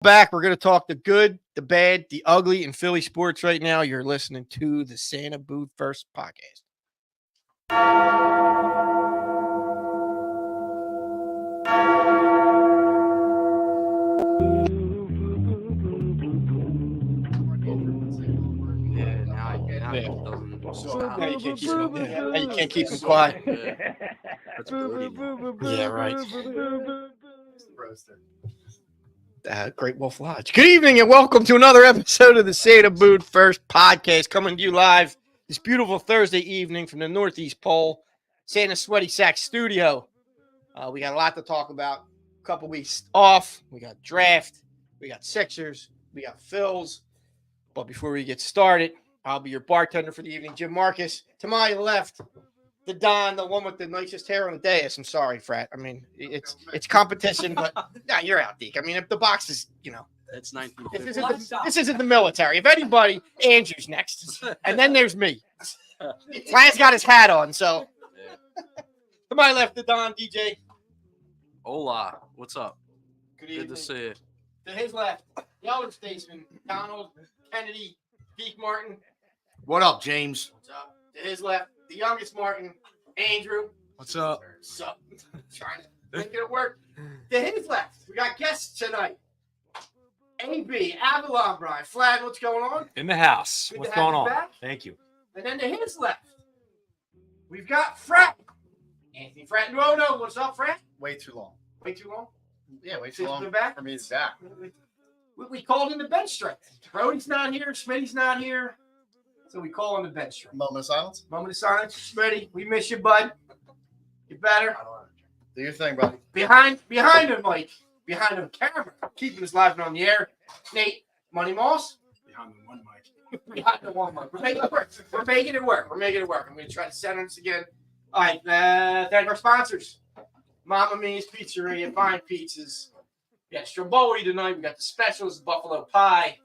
Back, we're going to talk the good, the bad, the ugly in Philly sports right now. You're listening to the Santa Booth First podcast. Now you can't keep him. Now you can't keep him quiet. That's Brody now. Yeah, right. Great Wolf Lodge. Good evening and welcome to another episode of the Santa Booth First podcast, coming to you live this beautiful Thursday evening from the Northeast Pole, Santa Sweaty Sack Studio. We got a lot to talk about. A couple weeks off. We got draft. We got Sixers. We got Phils. But before we get started, I'll be your bartender for the evening, Jim Marcus. To my left, the Don, the one with the nicest hair on the dais. I'm sorry, Frat. I mean, it's competition, but nah, you're out, Deke. I mean, if the box is, It's 1950. this isn't the military. If anybody, Andrew's next, and then there's me. Flat's got his hat on, so. To my left, the Don, DJ. Hola, what's up? Good to see you. To his left, the elder statesman, Donald Kennedy, Deke Martin. What up, James? What's up? To his left, the youngest Martin, Andrew. What's up? What's up? Trying to make it work. To his left, we got guests tonight. AB, Avalon, Brian. Flag, what's going on? In the house. Good What's to have going you on? back. Thank you. And then to his left, we've got Frat. Anthony Frat Nuono. What's up, Frat? Way too long. Way too long? Yeah, way too Since long you've been back? for me to back. We called in the bench strength. Brody's not here. Smitty's not here. So we call in the bench strength. Moment of silence. Moment of silence. Smitty, we miss you, bud. Get better. Do your thing, buddy. Behind the mic, behind the camera, keeping us live and on the air. Nate, Money Moss. Behind the one mic. Behind the one mic. We're making it work. We're making it work. I'm going to try to center this again. All right. Thank our sponsors. Mamma Mia's Pizzeria, fine pizzas. We got Stromboli tonight. We got the specials, buffalo pie,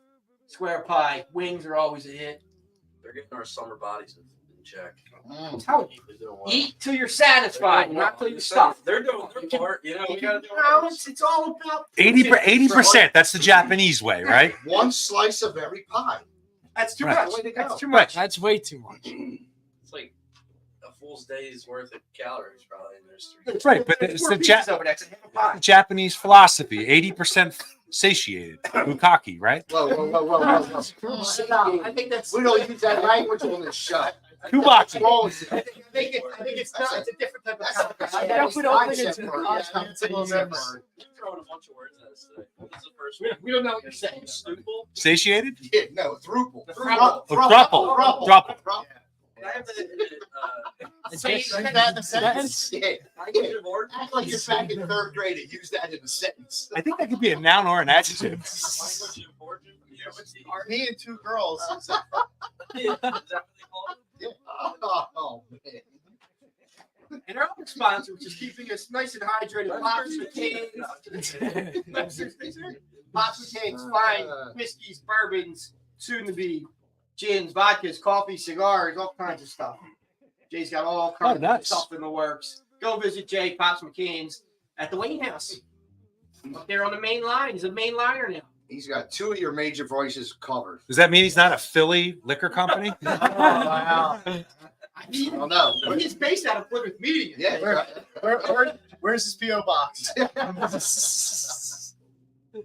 square pie. Wings are always a hit. They're getting our summer bodies in check. I'm telling you. They're doing well. Eat till you're satisfied, not till you're stuffed. They're doing their part. We gotta do No, ours. it's all about 80%. That's the Japanese way, right? One slice of every pie. That's too Right. much. That's too Right. much. That's way too much. It's like a full day's worth of calories, probably. And there's 3. That's right, but it's Four the pieces of it, that's a half a pie. Japanese philosophy. 80% satiated. Bukkake, right? Whoa. No, I think that's. We don't use that language on this shut. Kubaki. I think it's not. It's a different type of. That's concept. a don't put open concept into word. the That's not a concept word. You're throwing a bunch of words at us today. What was the first one? We don't know what you're saying. Stupid? Satiated? Yeah, no, thruple. Thruple. Thruple. I have Say that in a sentence. sentence. Yeah. I get your word. Act like you're back in third grade and use that in a sentence. I think that could be a noun or an adjective. Me and two girls. Is that what they call it? Yeah. Oh, man. And our other sponsor, which is keeping us nice and hydrated, Pops McCain's. Pops McCain's fine whiskeys, bourbons, soon to be gins, vodkas, coffee, cigars, all kinds of stuff. Jay's got all kinds of nice. stuff in the works. Go visit Jay, Pops McCain's, at the Wayne House. Up there on the main line. He's a main liner now. He's got two of your major voices covered. Does that mean he's not a Philly liquor company? Wow. I mean, I don't know. he's based out of Plymouth Meeting. Yeah. Where's his P.O. box?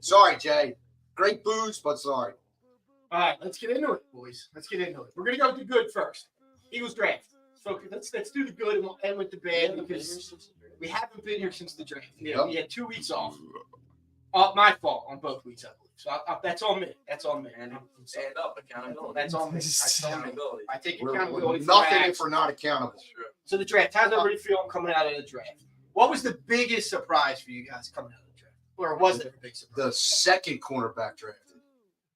Sorry, Jay. Great booze, but sorry. All right, let's get into it, boys. Let's get into it. We're gonna go with the good first. Eagles draft. So let's do the good and we'll end with the bad because we haven't been here since the draft. Yep. We had 2 weeks off. My fault on both weeks, I believe. So that's on me. That's on me. And stand up, accountability. That's on me. That's on me. Accountability. I take We're accountability for nothing my if actions. we're not accountable. That's true. So the draft. How's everybody feeling coming out of the draft? What was the biggest surprise for you guys coming out of the draft? Or was there a big surprise? The second cornerback drafted.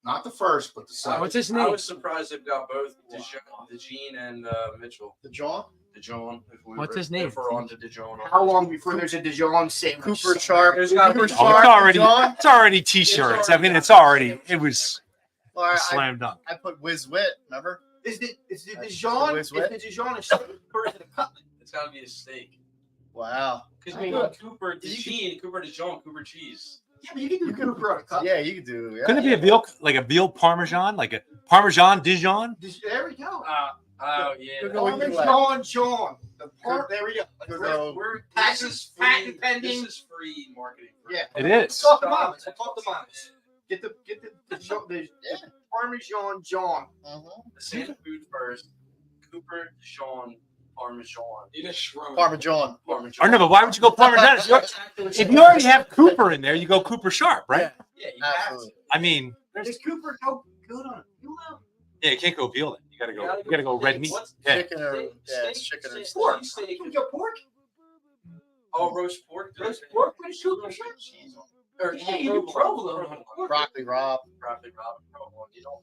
Not the first, but the second. What's his I name? was surprised they've got both DeJean and Mitchell. The John? DeJean. What's his name? If we're on to DeJean. How long before there's a DeJohn sandwich? Cooper Sharp. There's gotta be- Cooper Oh, Sharp. it's already t-shirts. I mean, it was Well, a I slam dunk. put Wiz Wit, remember? Is the DeJohn? Is the DeJohn a steak or is it a cutlet? It's got to be a steak. Wow. Because I mean, Cooper DeJean, Cooper DeJean, Cooper cheese. Yeah, but you can do Cooper on a cup. Yeah, you could do. Yeah. Couldn't it be a veal parmesan, like a Parmesan Dijon? There we go. Oh yeah. Could go either way. John. There we go. Could go- This is patent free. pending. This is free marketing. For Yeah. It is. Talk to mamas. Talk to mamas. Get the Parmesan John. The Santa food first. Cooper Dijon Parmesan. Parmesan. Or no, but why would you go Parmesan? If you already have Cooper in there, you go Cooper Sharp, right? Yeah, you have to. Absolutely. I mean, Does Cooper go good on it? yeah, you can't go veal then. You gotta go red meat. What's- Yeah. Chicken or Steak, it's steak, chicken or steak, Pork. steak. You can go pork. Oh, roast pork. Roast pork with Cooper Sharp. Or yeah, you do provolone on pork. broccoli raw. Broccoli rabe, provolone. You don't.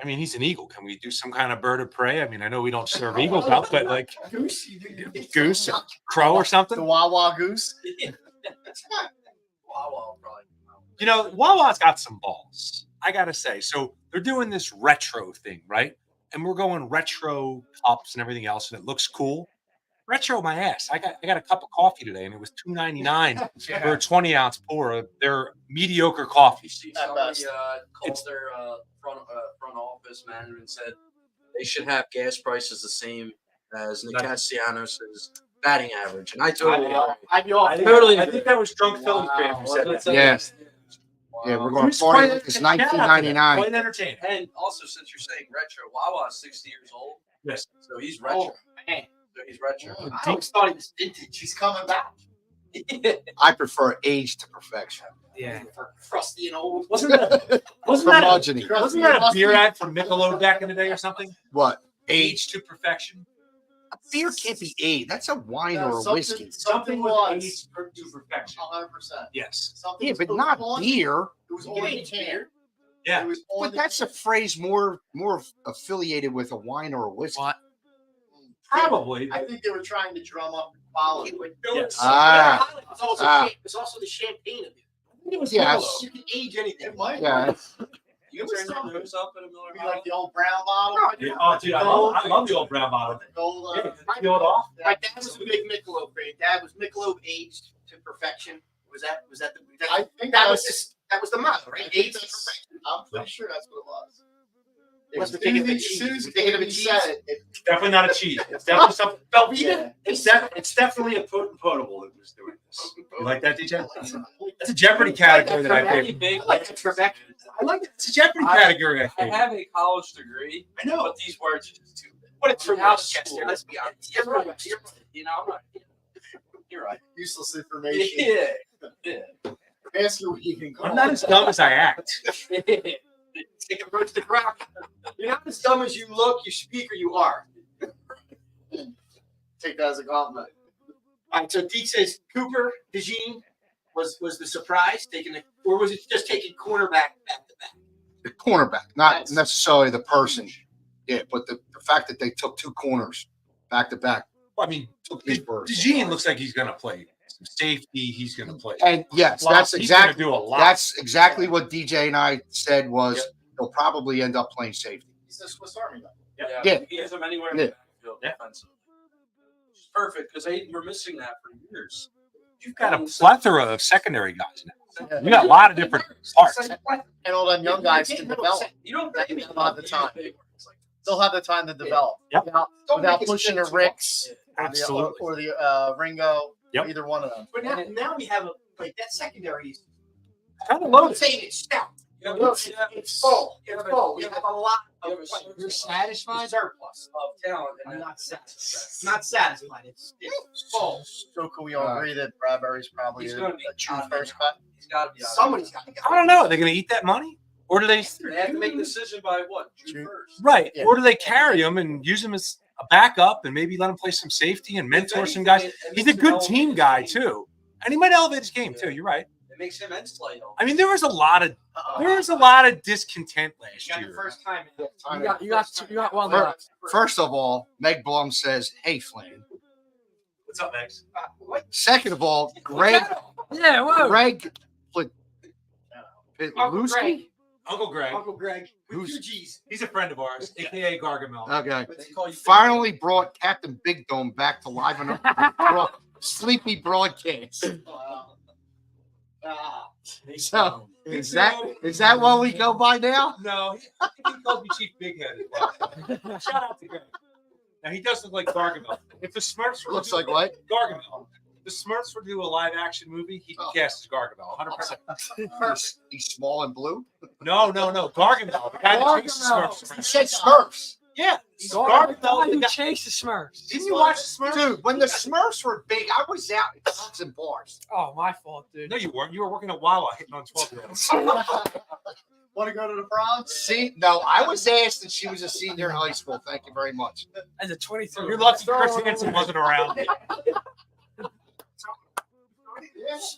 I mean, he's an eagle. Can we do some kind of bird of prey? I mean, I know we don't serve eagles out, but like Goose. goose, or crow, or The something. Wawa goose. Wow, probably. You know, Wawa's got some balls, I gotta say. So they're doing this retro thing, right? And we're going retro cups and everything else, and it looks cool. Retro my ass. I got a cup of coffee today, and it was $2.99 for a 20-ounce pour of their mediocre You coffee. see, At somebody best. called their front office manager and said they should have gas prices the same as Nick Castellanos' batting average, and I totally agree. I'd be off. I think that was drunk Phillies fan who said that. Yes. Yeah, we're going to party like it's 1999. Quite entertaining. And also, since you're saying retro, Wawa's 60 years old, Yes. so he's retro. Man. So he's retro. I always thought he was vintage. He's coming back. I prefer age to perfection. Yeah. Crusty and old. Wasn't that a Progeny. beer ad from Michelob back in the day or something? What? Age to perfection. A beer can't be aged. That's a wine No, or a something- whiskey. Something with was. age to perfection. 100%. Yes. Something Yeah, was but put not on- beer. It was You on can the age can. beer. Yeah. It was on But the that's a can. phrase more affiliated with a wine or a whiskey. What? Probably. I think they were trying to drum up quality. Yes. It's also, Ah. it's also the champagne of it. It was Yes. You can age anything. It might. Yeah. You can turn your nose up at a Miller Be High. like the old brown bottle. Yeah. Oh, dude, I love the old brown bottle. The gold. Yeah, peel it off. My dad was a big Michelob fan. Dad was Michelob aged to perfection. Was that the? I think that was the motto, right? Aged to perfection. I'm pretty sure that's what it was. Must As have taken a bit soon as cheese. David said it, Definitely not a cheese. It's definitely something. yeah. It's definitely a potable that was doing this. You like that, DJ? That's a Jeopardy category that I Pretty picked. big. I like that perfection. I like it. It's a Jeopardy category I I picked. have a college degree, I know. but these words are just too big. But it's from House Rochester. school. Let's be honest. You're right. You know, I'm right. You're right. Useless information. Yeah. Ask your weekend. I'm not as dumb as I act. Take approach the crowd. You're not as dumb as you look, you speak, or you are. Take that as a compliment. All right, so Deke says Cooper DeJean was the surprise, or was it just taking cornerback back to back? The cornerback, not That's- necessarily the person. Yeah, but the fact that they took two corners back to back. Well, I mean, DeJean looks like he's going to play some safety. He's going to play. And yes, Well, that's he's gonna exactly do a lot. that's exactly what DJ and I said was he'll probably end up playing safety. He's a Swiss Army knife. Yeah. He has them anywhere in Yeah. the backfield defensively. Which is perfect because they were missing that for years. You've got a plethora of secondary guys now. You got a lot of different parts. And all them young guys can develop. You don't They maybe don't have the use time. big words like They'll have the time to develop. Yep. Without pushing a Ricks Absolutely. or the Ringo. Yep. Either one of them. But now we have that secondary is Kind of I'm loaded. saying it's stout. You have It's full. It's full. We you have a lot you of have a players. surplus. You're satisfied? Surplus. of talent. I'm And not satisfied. Not satisfied. It's full. So can we all agree that Bradbury's probably He's a gonna be true out first of cut? he's got to be out. Somebody's got to go. I don't know. Are they going to eat that money? Or do they? They have to make a decision by what? June June. 1st. Right. Yeah. Or do they carry him and use him as a backup and maybe let him play some safety and mentor some guys? He's a good team guy, too. And he might elevate his game, too. You're right. It makes him and Slay. I mean, there was a lot of discontent last You got your year. first time. You got one Fir- left. First of all, Meg Blum says, "Hey, Flynn." What's up, Max? What? Second of all, Greg Yeah, whoa. Uncle Pitluski? Greg. Uncle Greg. Uncle Greg. With Who's- two G's. He's a friend of ours, a.k.a. Gargamel. Okay. They call you Finally brought Captain Big Dome back to liven up Sleepy broadcast. So is that what we go by now? No, I think he called me Chief Big Head as well. Shout out to Greg. Now he does look like Gargamel. If the Smurfs were Looks to do- like what? Gargamel. If the Smurfs were to do a live action movie, he'd be cast as Gargamel. 100%. He's small and blue. No. Gargamel. The guy that chases Smurfs. He said Smurfs. Yeah. Gargamel Gargamel. who the guy- chased the Smurfs. Didn't you watch the Smurfs? Dude, when the Smurfs were big, I was out in clubs and bars. Oh, my fault, dude. No, you weren't. You were working at Wawa hitting on 12-year-olds. Want to go to the prom? See, no, I was asked and she was a senior in high school. Thank you very much. As a 23. You're lucky Chris Hansen wasn't around.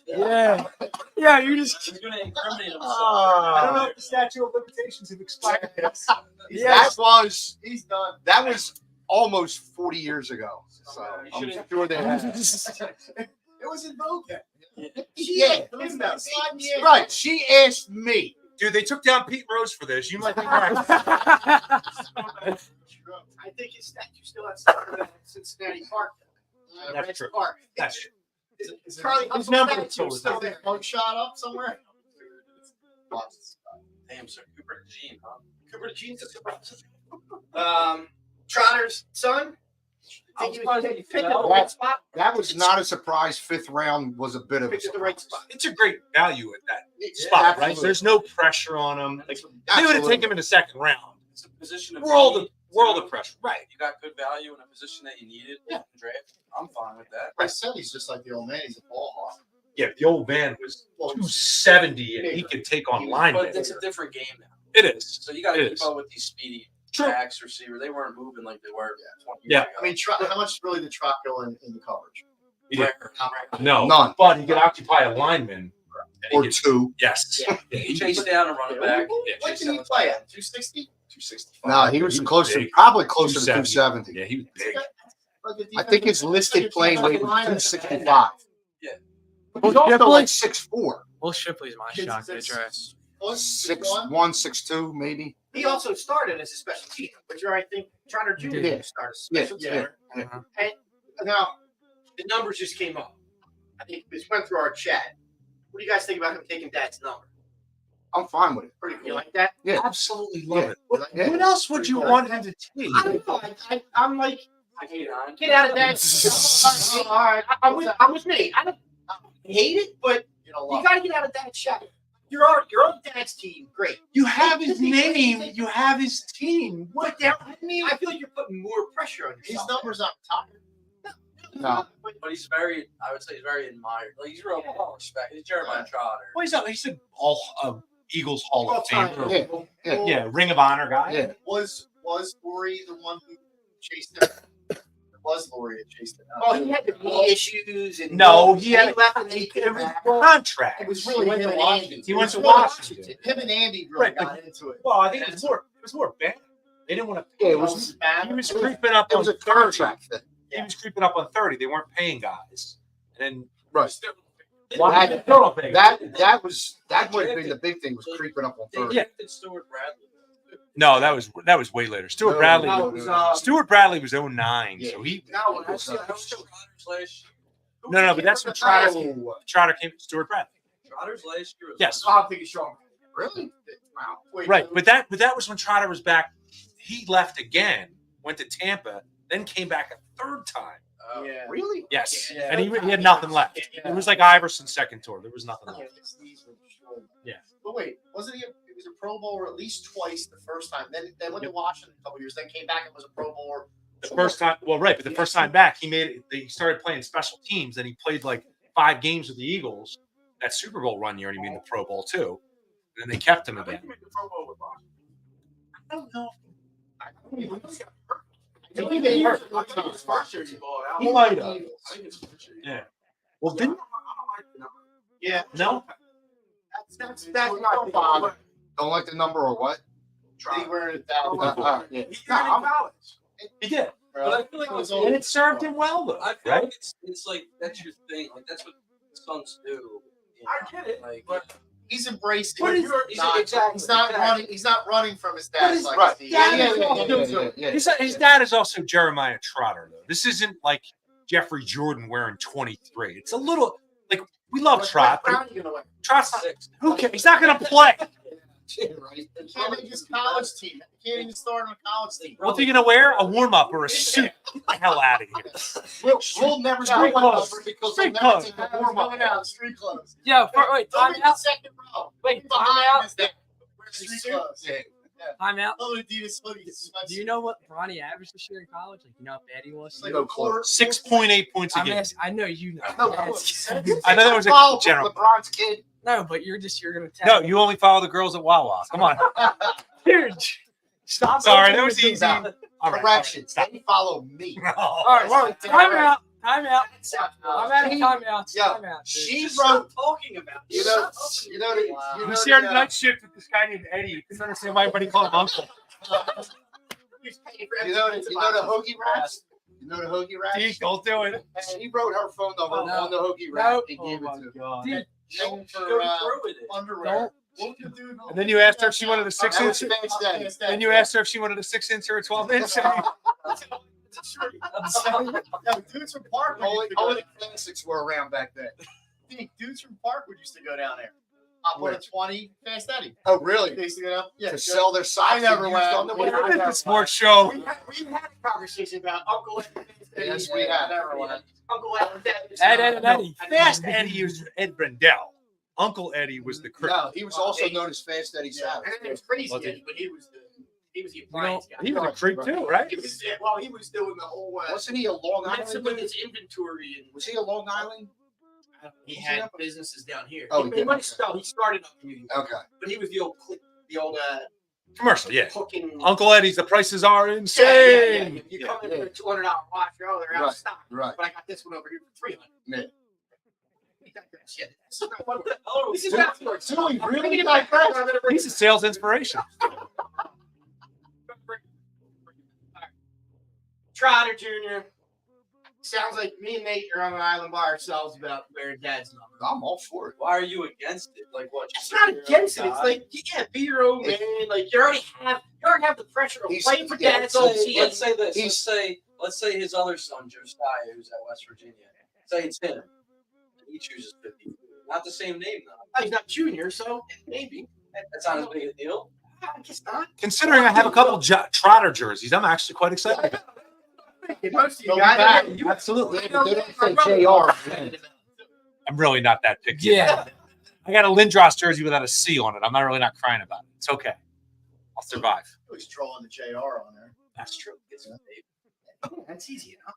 Yeah. Yeah, you just. He's going to incriminate himself. I don't know if the statute of limitations have expired. That was He's done. that was almost 40 years ago. So You I'm should've- sure they had. It was in vogue. Yeah, Yeah. right. She asked me. Dude, they took down Pete Rose for this. You might be right. I think his statue still has something at Cincinnati Park. That's Reds true. Park. That's true. Is Charlie His number is statue still still there? Mug shot up somewhere? Damn, sir. Cooper Gene, huh? Cooper Jeans is Trotter's son. Think he was picked at the right spot? That was not a surprise. Fifth round was a bit of a Picked at the right surprise. spot. It's a great value at that Yeah, spot, right? absolutely. There's no pressure on him. Like, they would have Absolutely. taken him in the second round. It's a position of World need, of too. pressure. Right. You got good value in a position that you needed. Yeah. Draft. I'm fine with that. I said he's just like the old man. He's a ball hawk. Yeah, the old man was 270 and he could take on linemen. But it's a different game now. It is. So you got to It keep is. up with these speedy True. backs receiver. They weren't moving like they were 20 Yeah. years ago. I mean, how much really did Trot go in the coverage? He did. Rare, not rare. No. None. But he could occupy a lineman. And he Or could, two. yes. Yeah, he chased down a running back. What did he play at? 260? 265. No, he was closer, big. probably closer to 270. 270. Yeah, he was big. I think his listed playing weight was 265. Yeah. He was also like 6'4", Will Shipley's my shotgun draft. 6'1", 6'2", maybe. He also started as a special teamer, which I think Trotter Jr. Yeah. started as a Yeah, special yeah, teamer. yeah. Now, the numbers just came up. I think this went through our chat. What do you guys think about him taking Dad's number? I'm fine with it. Pretty cool. You like that? Yeah. Absolutely love Yeah. it. Yeah. What else would you want him to take? I don't know. I'm like, I hate on. get out of that. All right. I'm with me. I don't hate it, but you got to get out of that shot. You're on Dad's team. Great. You have his name. You have his team. What the I mean, I feel like you're putting more pressure on yourself. His numbers aren't top. No. But he's very, I would say he's very admired. Like, he's real well respected. He's Jeremiah Trotter. Well, he's an all Eagles Hall of Famer. Yeah. Yeah, Ring of Honor guy. Yeah. Was Laurie the one who chased him? Was Laurie that chased him? Oh, he had the knee issues and No, he had left and he it came was back. contract. It was really him and Andy. He went to It was really Washington. Him and Andy really Right, but- got into it. Well, I think it was more bad. They didn't want to. Yeah, it was- He was creeping up It on was a 30. contract thing. He was creeping up on 30. They weren't paying guys, and then Right. Washington That- still don't pay guys. That would have been the big thing, was creeping up on They 30. drafted Stuart Bradley. No, that was way later. Stuart No, Bradley. no, Stuart Bradley was 09, Yeah. so he. No, I was Trotter's last year. No, but that's when Trotter came. Stuart Bradley. Trotter's last year. Was Yes. I'm thinking strong. Really? Wow. Wait, Right, but that was when Trotter was back. He left again, went to Tampa, then came back a third time. Yeah. Really? Yes, Yeah. and he had nothing left. It was like Iverson's second tour. There was nothing Yeah, left. his knees were destroyed. Yeah. But wait, wasn't he? He was a Pro Bowler at least twice the first time. Then went to Washington a couple years. Then came back and was a Pro Bowler. The first time, well, right, but the first time back, he started playing special teams, and he played like 5 games with the Eagles. That Super Bowl run year, and he made the Pro Bowl too. And then they kept him again. I don't know. He might have. Yeah. Well, didn't Yeah. no? That's not bother. Don't like the number or what? They were in Dallas. Yeah. He did, But I feel like it's and it served him well though, I feel right? like it's like that's your thing. Like that's what sons do. You know? I get it, Like, but he's embracing. What it. is- He's not, exactly, he's not exactly. running. He's not running from his dad's But like his Steve. dad Yeah, is yeah, also- yeah, yeah, yeah. His dad is also Jeremiah Trotter though. This isn't like Jeffrey Jordan wearing 23. It's a little like We love Trot. What round are you gonna win? Trot's not. Who cares? He's not going to play. Right? Can't make his college team. Can't even start on a college team. What's he going to wear? A warm up or a suit? Get the hell out of here. We'll never Street know clothes. because Street they'll never clothes. take the warm up out. Street clothes. Yo, wait, Don't time be the out. second row. Wait, time Behind out. is that. Wear street clothes. Yeah. Time out. Little Adidas hoodies. Do you know what Bronny averaged this year in college? Like, you know how bad he was? No clue. 6.8 points a I'm game. asking, I know you know. No, I know that was a Follow general. LeBron's kid. No, but you're gonna tell No, me. you only follow the girls at Wawa. Come on. Dude, stop. Sorry, opening that was the easy. door. All right. Corrections. They follow me. All right, well, time out. Time out. I'm at a She- timeout. Yo, Time out. She Stop wrote. talking about You it. know. Stop You know. The, you know We shared the, a night shift with this guy named Eddie. You can understand why everybody called him Uncle. You know the hoagie rats. You know the hoagie rats. Deke, don't do it. And he wrote her phone number No. on the hoagie rat. No. He gave it to her. God. Dude, Known Go for through with it. underwear. And then you asked her if she wanted a 6-inch. That was Then you asked her if she wanted a 6-inch or a 12-inch. Dudes from Parkwood Only used to go the classics were around back then. Dudes from Parkwood used to go down there. Up on a 20 Fast Eddie. Oh, really? They used to go down. Yeah. To sell their socks. I never and went. used underwear? I never The sports show. We've had a conversation about Uncle Ed. Yes, we have. Never went. Uncle Ed. Ed, and Eddie. Fast Eddie was Ed Brendel. Uncle Eddie was the critic. No, he was also known as Fast Eddie Yeah. Savage. And then there's Crazy Was he? Eddie, but he was the appliance guy. He was a creep too, right? He was doing the whole Wasn't he a Long messing Island? with his inventory and Was he a Long Island? he had businesses down here. Oh, he, he did? might still, he started up in New York, Okay. but he was the old Commercial, yeah. cooking. Uncle Eddie's The Prices Are Yeah. Insane. You come in for a $200 watch, oh, they're out of Right. stock. Right. But I got this one over here for $300. Yeah. Shit. This is not for So he really Bring it digressed. back. I'm gonna bring He's a sales inspiration. Trotter Jr. Sounds like me and Nate are on an island by ourselves about wearing dad's number. I'm all for it. Why are you against it? Like what? It's not against it. It's like, yeah, be your own man. Like you already have the pressure of He's- playing for yeah, dad's so old team. Let's say this. He's- Let's say his other son, Josiah, who's at West Virginia. Say it's him. He chooses 50. Not the same name though. Oh, he's not junior, so maybe. That's not as big a deal. I guess not. Considering I have a couple Trotter jerseys, I'm actually quite excited. Most of you Go guys, back. you Absolutely. They don't say JR. I'm really not that picky. Yeah. I got a Lindros jersey without a C on it. I'm not really not crying about it. It's okay. I'll survive. Always drawing the JR on there. That's true. Oh, that's easy enough.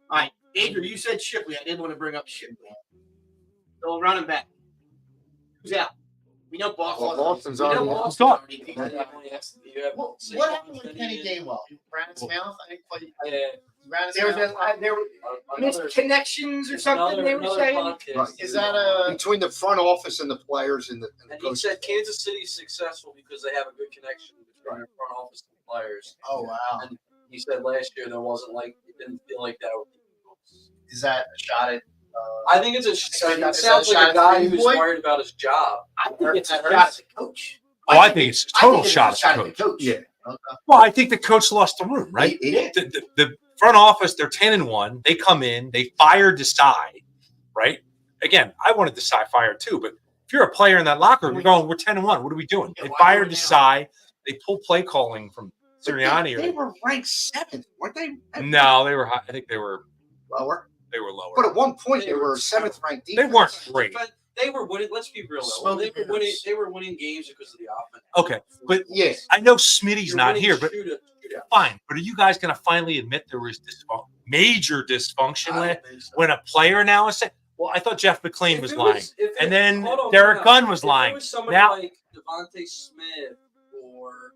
All right, Adrian, you said Shipley. I did want to bring up Shipley. So running back. Who's out? We know Boston. Well, Boston's we know already out. Boston's already beat. You have What happened with Kenny Gainwell? He ran his mouth. I think Yeah. he ran his mouth. There were misconnections or something. They were saying. Right. Is that a? Between the front office and the players and the And he coaches. said Kansas City's successful because they have a good connection between their front office and players. Oh wow! And he said last year there wasn't like it didn't feel like that. Is that a shot at? I think it's it sounds like a guy who's worried about his job. I think it's a shot at the coach. Oh, I think it's a total it's a shot at the the coach. coach. Yeah. Well, I think the coach lost the room, right? Yeah. The front office, they're 10-1. They come in, they fire Desai, right? Again, I wanted Desai fired too, but if you're a player in that locker room, you're going, we're 10-1. What are we doing? Yeah, They why fired do it Desai. They pulled play calling from Sirianni. They were ranked 7th, weren't they? No, they were high. I think they were Lower. lower. But at one point, they were 7th ranked They defense. weren't great. But they were winning. Let's be real though. Smoky mirrors. They were winning games because of the offense. Okay, but Yeah. I know Smitty's You're not winning here, but shootout. fine. But are you guys going to finally admit there was major dysfunction I last don't think so. when a player now is saying, well, I thought Jeff McClain If was it lying. if it- And then hold on, Derek hold on. Gunn was If it lying. was somebody Now- like Devontae Smith or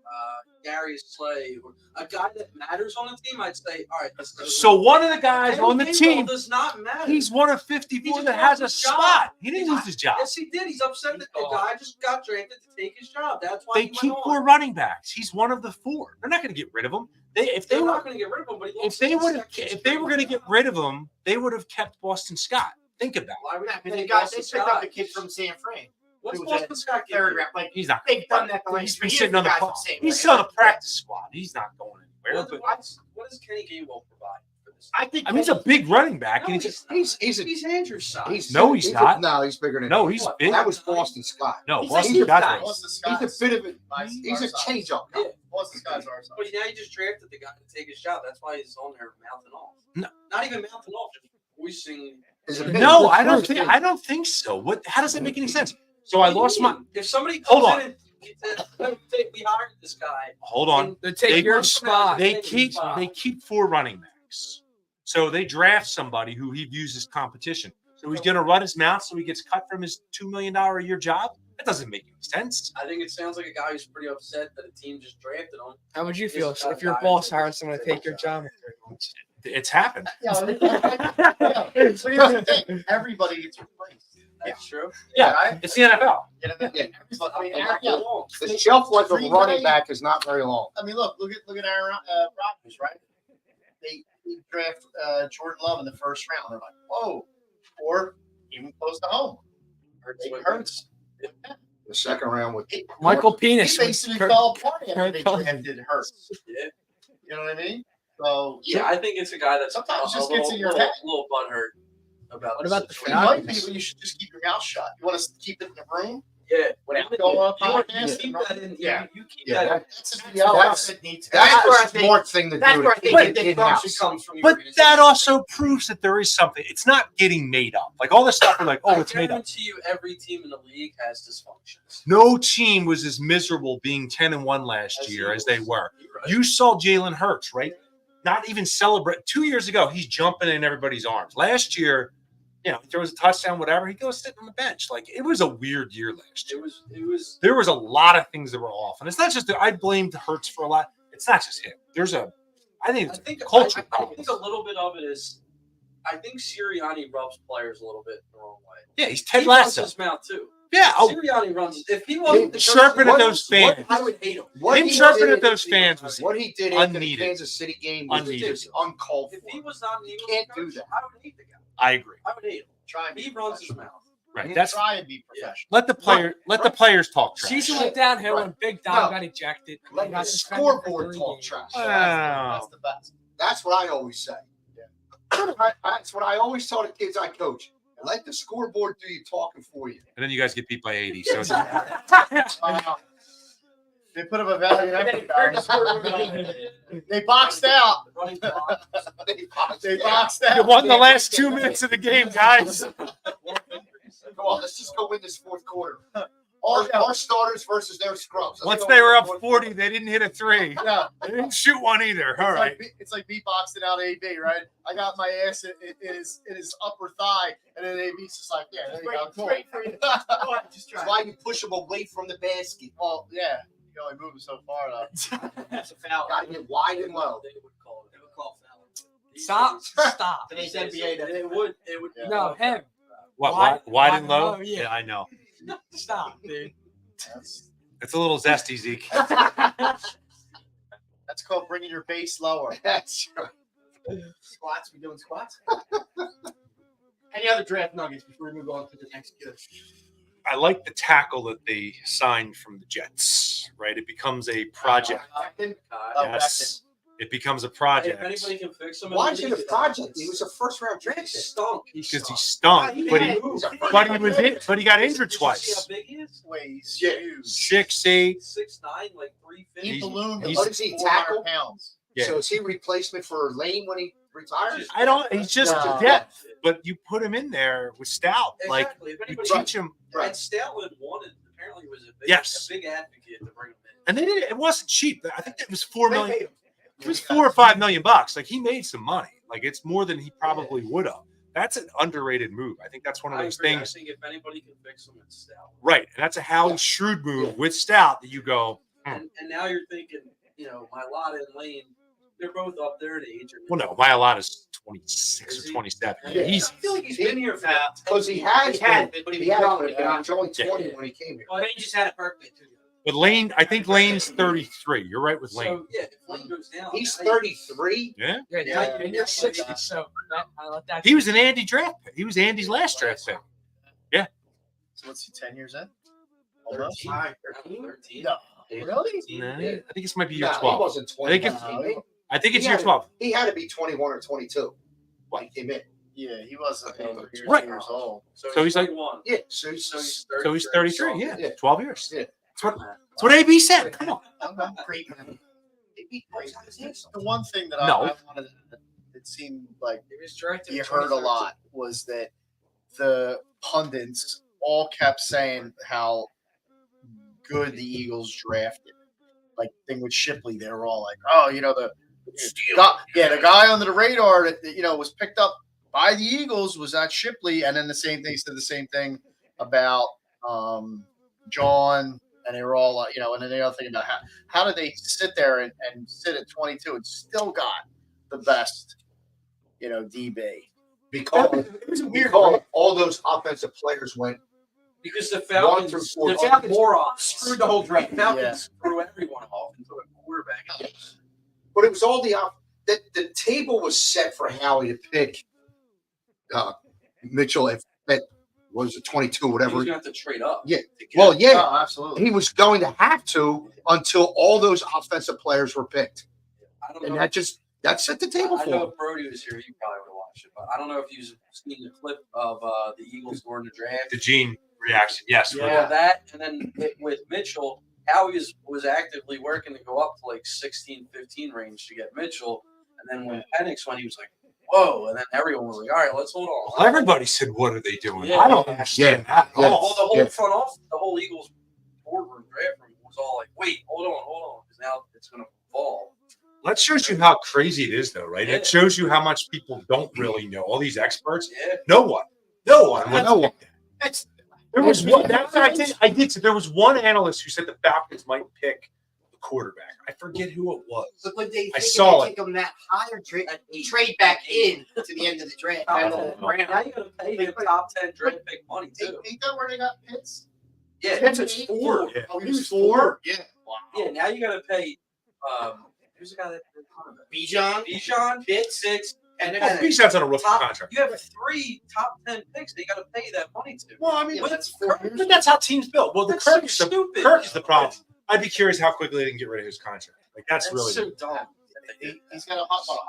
Darius Slay or a guy that matters on the team, I'd say, all right. So one of the guys on the Gainwell team, does not matter. he's one of He 54 just that has lost a his job. spot. He didn't lose his job. Yes, he did. He's upset that the guy just got drafted to take his job. That's why They he keep went 4 on. running backs. He's one of the 4. They're not going to get rid of him. If They're they not were going to get rid of him, but he if they were going to get rid of him, they would have kept Boston Scott. Think about it. why would They they got they picked up the kid from San Fran. What's who was Boston at Scott Third getting? round. Like He's not. they've done that. He's been sitting on the he's still on the practice squad. He's not going anywhere. But What does Kenny Gainwell provide for them? I think he's a big running back, and No, He's Andrew's size. No, he's not. No, he's bigger than. no, him. he's big. That was Boston Scott. No, He's Boston a Scott. guy. He's a bit of a. He's a change-up guy. Yeah. Boston Scott's our size. But now you just drafted the guy to take his shot. That's why he's on there mouthing off. No. Not even mouthing off, just voicing. Is it- No, I don't think so. What? How does that make any sense? So I lost my. If somebody Hold comes on. in and we hired this guy. Hold on. To take your spot. They keep 4 running backs. So they draft somebody who he views as competition. So he's going to run his mouth so he gets cut from his $2 million a year job. That doesn't make any sense. I think it sounds like a guy who's pretty upset that a team just drafted him. How would you feel This if your guy boss is- hired someone to take your job? It's happened. So here's the thing. Everybody gets replaced. That's true. Yeah, Right? it's the NFL. Yeah. But, I mean, Yeah. The shelf life of a running back is not very long. I mean, look at Aaron Rodgers, right? They draft Jordan Love in the first round. They're like, whoa, or even close to home. Hurts. The second round with Michael He Penis. basically fell apart after they Hurt. drafted Hurts. Yeah. You know what I mean? So Yeah, I think it's a guy that's Sometimes a just gets little, in your little, head. little butthurt about. What about the you might be, but you should just keep your mouth shut. You want to keep it in the room? Yeah, Without going on you want podcast? to keep that in. Yeah. You keep Yeah, that. That's just That's That's where I the think- smart thing to That's do. where I to think keep the it corruption in-house. comes from. your But organization. that also proves that there is something. It's not getting made up. Like all this stuff, we're like, oh, I it's made up. guarantee you, every team in the league has dysfunctions. No team was as miserable being 10-1 last year as they were. You saw Jalen Hurts, right? Not even celebrate. 2 years ago, he's jumping in everybody's arms. Last year, he throws a touchdown, whatever. He goes sitting on the bench. Like it was a weird year last year. It was. There was a lot of things that were off, and it's not just that I blamed Hurts for a lot. It's not just him. I think I it's think culture. I think a little bit of it is. I think Sirianni rubs players a little bit the wrong way. Yeah, he's Ted He runs Lasso. his mouth too. Yeah, Sirianni runs. If he wasn't the chirping coach, at those fans. I would hate him. What Him he chirping did- at those fans was What he did after the unneeded. Kansas City game was Unneeded. just uncalled If for. he was not an Eagles can't coach, do that. I would hate the guy. I agree. I would hate him. Try and be He runs his professional. mouth. Right. That's Try and be professional. let the players talk trash. Season went downhill when Big Dom No. got ejected. Let He the got suspended for scoreboard 3 talk games. trash. Wow. That's the best. That's what I always say. That's what I always tell the kids I coach. Let the scoreboard do your talking for you. And then you guys get beat by 80. So it's, They put up a valiant effort, guys. They boxed out. Running block. They boxed out. you won the last 2 minutes of the game, guys. Come on, let's just go win this fourth quarter. All Our starters versus their scrubs. Once they were up 40, they didn't hit a 3. Yeah. They didn't shoot one either. All right. It's like me boxing out AB, right? I got my ass in his upper thigh, and then AB's just like, yeah, there you go. Cool. Just That's try. why you push them away from the basket. Well, yeah, you can only move them so far, though. That's a foul. Got to get wide and low. They would call it. They would call foul. Stop. Stop. Today's NBA. That's It would. Yeah. No, him. What, wide and low? Yeah. I know. Stop, dude. That's It's a little zesty, Zeke. called bringing your base lower. That's right. Squats. We doing squats? Any other draft nuggets before we move on to the next year? I like the tackle that they signed from the Jets, right? It becomes a project. Oh, Yes. It becomes a If project. anybody can fix him, Why is it a project? He was a first round He draft pick. stunk. Because he stunk, but he got injured Did you see twice. how big he is? Wait, he's Yeah. huge. 6'8". 6'9", like 350. He ballooned He's- like is he 400 tackle? pounds. Yeah. So is he replacement for Lane when he retires? I don't. He's just No. depth, but you put him in there with Stout. Like Exactly. If you anybody teach him, And Stoutland wanted, apparently was a big, Yes. a big advocate to bring him in. and they did it. It wasn't cheap. I think it was $4 million. It was $4 or $5 million. Like he made some money. Like it's more than he probably would have. That's an underrated move. I think that's one of I those agree. things. I think if anybody can fix him, it's Stout. Right. And that's a Howie Shrewd move with Stout that you go, And now you're thinking, Mailata and Lane, they're both up there in age. well, no, Mailata's 26 Is or he? 27. Yeah. He's I feel like he's been here for Because he has He had been. been, but he He was has young. been. He was only 20 Yeah. when he came here. Well, he just had a birthday too. but Lane. I think Lane's 33. You're right with Lane. So, yeah, if Lane goes down. He's now you- 33. Yeah. Yeah, Yeah. and you're 60, so I let that. He was an Andy draft pick. He was Andy's last draft pick. So what's he, 10 years in? Almost? 13. 13. No. Really? Yeah. No, I think this might be year No, he 12. wasn't I think 20. it's- No, I think it's He year had- 12. He had to be 21 or 22 when he came in. Yeah, he wasn't Right. years old. So he's like- 21. Yeah, So he's So he's 33. Yeah, Yeah. 12 years. Yeah. That's what AB said. Come on. Great man. The one thing that No. I wanted, it seemed like He was drafted. you in heard a 2013. lot was that the pundits all kept saying how good the Eagles drafted. Like thing with Shipley, they were all like, "Oh, the guy under the radar that was picked up by the Eagles was that Shipley." And then the same thing said the same thing about John, and they were all like, and then the other thing about how did they sit there and sit at 22 and still got the best, DB. Because It was a weird. because all those offensive players went. Because the One Falcons, through four. the Falcons morons Screwed the whole draft. The Falcons threw everyone off and put a quarterback out. But it was all the table was set for Howie to pick Mitchell at was it 22, He whatever. was going to have to trade up. Yeah. to get Well, him. yeah, Oh, absolutely. he was going to have to until all those offensive players were picked, I don't and know. that set the table I for know him. if Brody was here, you probably would have watched it, but I don't know if you've seen the clip of the Eagles during the draft. The Gene reaction. Yes. Yeah, that, and then with Mitchell, Howie was actively working to go up to like 16, 15 range to get Mitchell, and then when Penix went, he was like, "Whoa!" And then everyone was like, "All right, let's hold on." Well, everybody said, "What are they doing?" Yeah. I don't understand that. Yeah. All the whole Yeah. front office, the whole Eagles boardroom draft room was all like, "Wait, hold on," because now it's going to fall. That shows you how crazy it is, though, right? Yeah. It shows you how much people don't really know. All these experts, Yeah, no one. No one. There was one. That's what I did. I did. So there was one analyst who said the Falcons might pick the quarterback. I forget who it was. But when they I think saw they take them that high or trade back in to the end of the draft. now you know. got to pay him top 10 draft pick money too. Ain't that where they got Pitts? Yeah, Pitts is 4. Yeah. Oh, he was 4? Yeah. Wow. yeah. Now you got to pay. Who's the guy that? Bijan, Bijan, Pitts, six, and Oh, then Bijan's on a rookie top. contract. You have 3 top 10 picks. They got to pay that money to. Well, I mean, Yeah, but that's Kirk, 4 years. but that's how teams build. Well, the That's Kirk, so is the, stupid. Kirk is the problem. I'd be curious how quickly they can get rid of his contract. Like that's really. so dumb. He's got a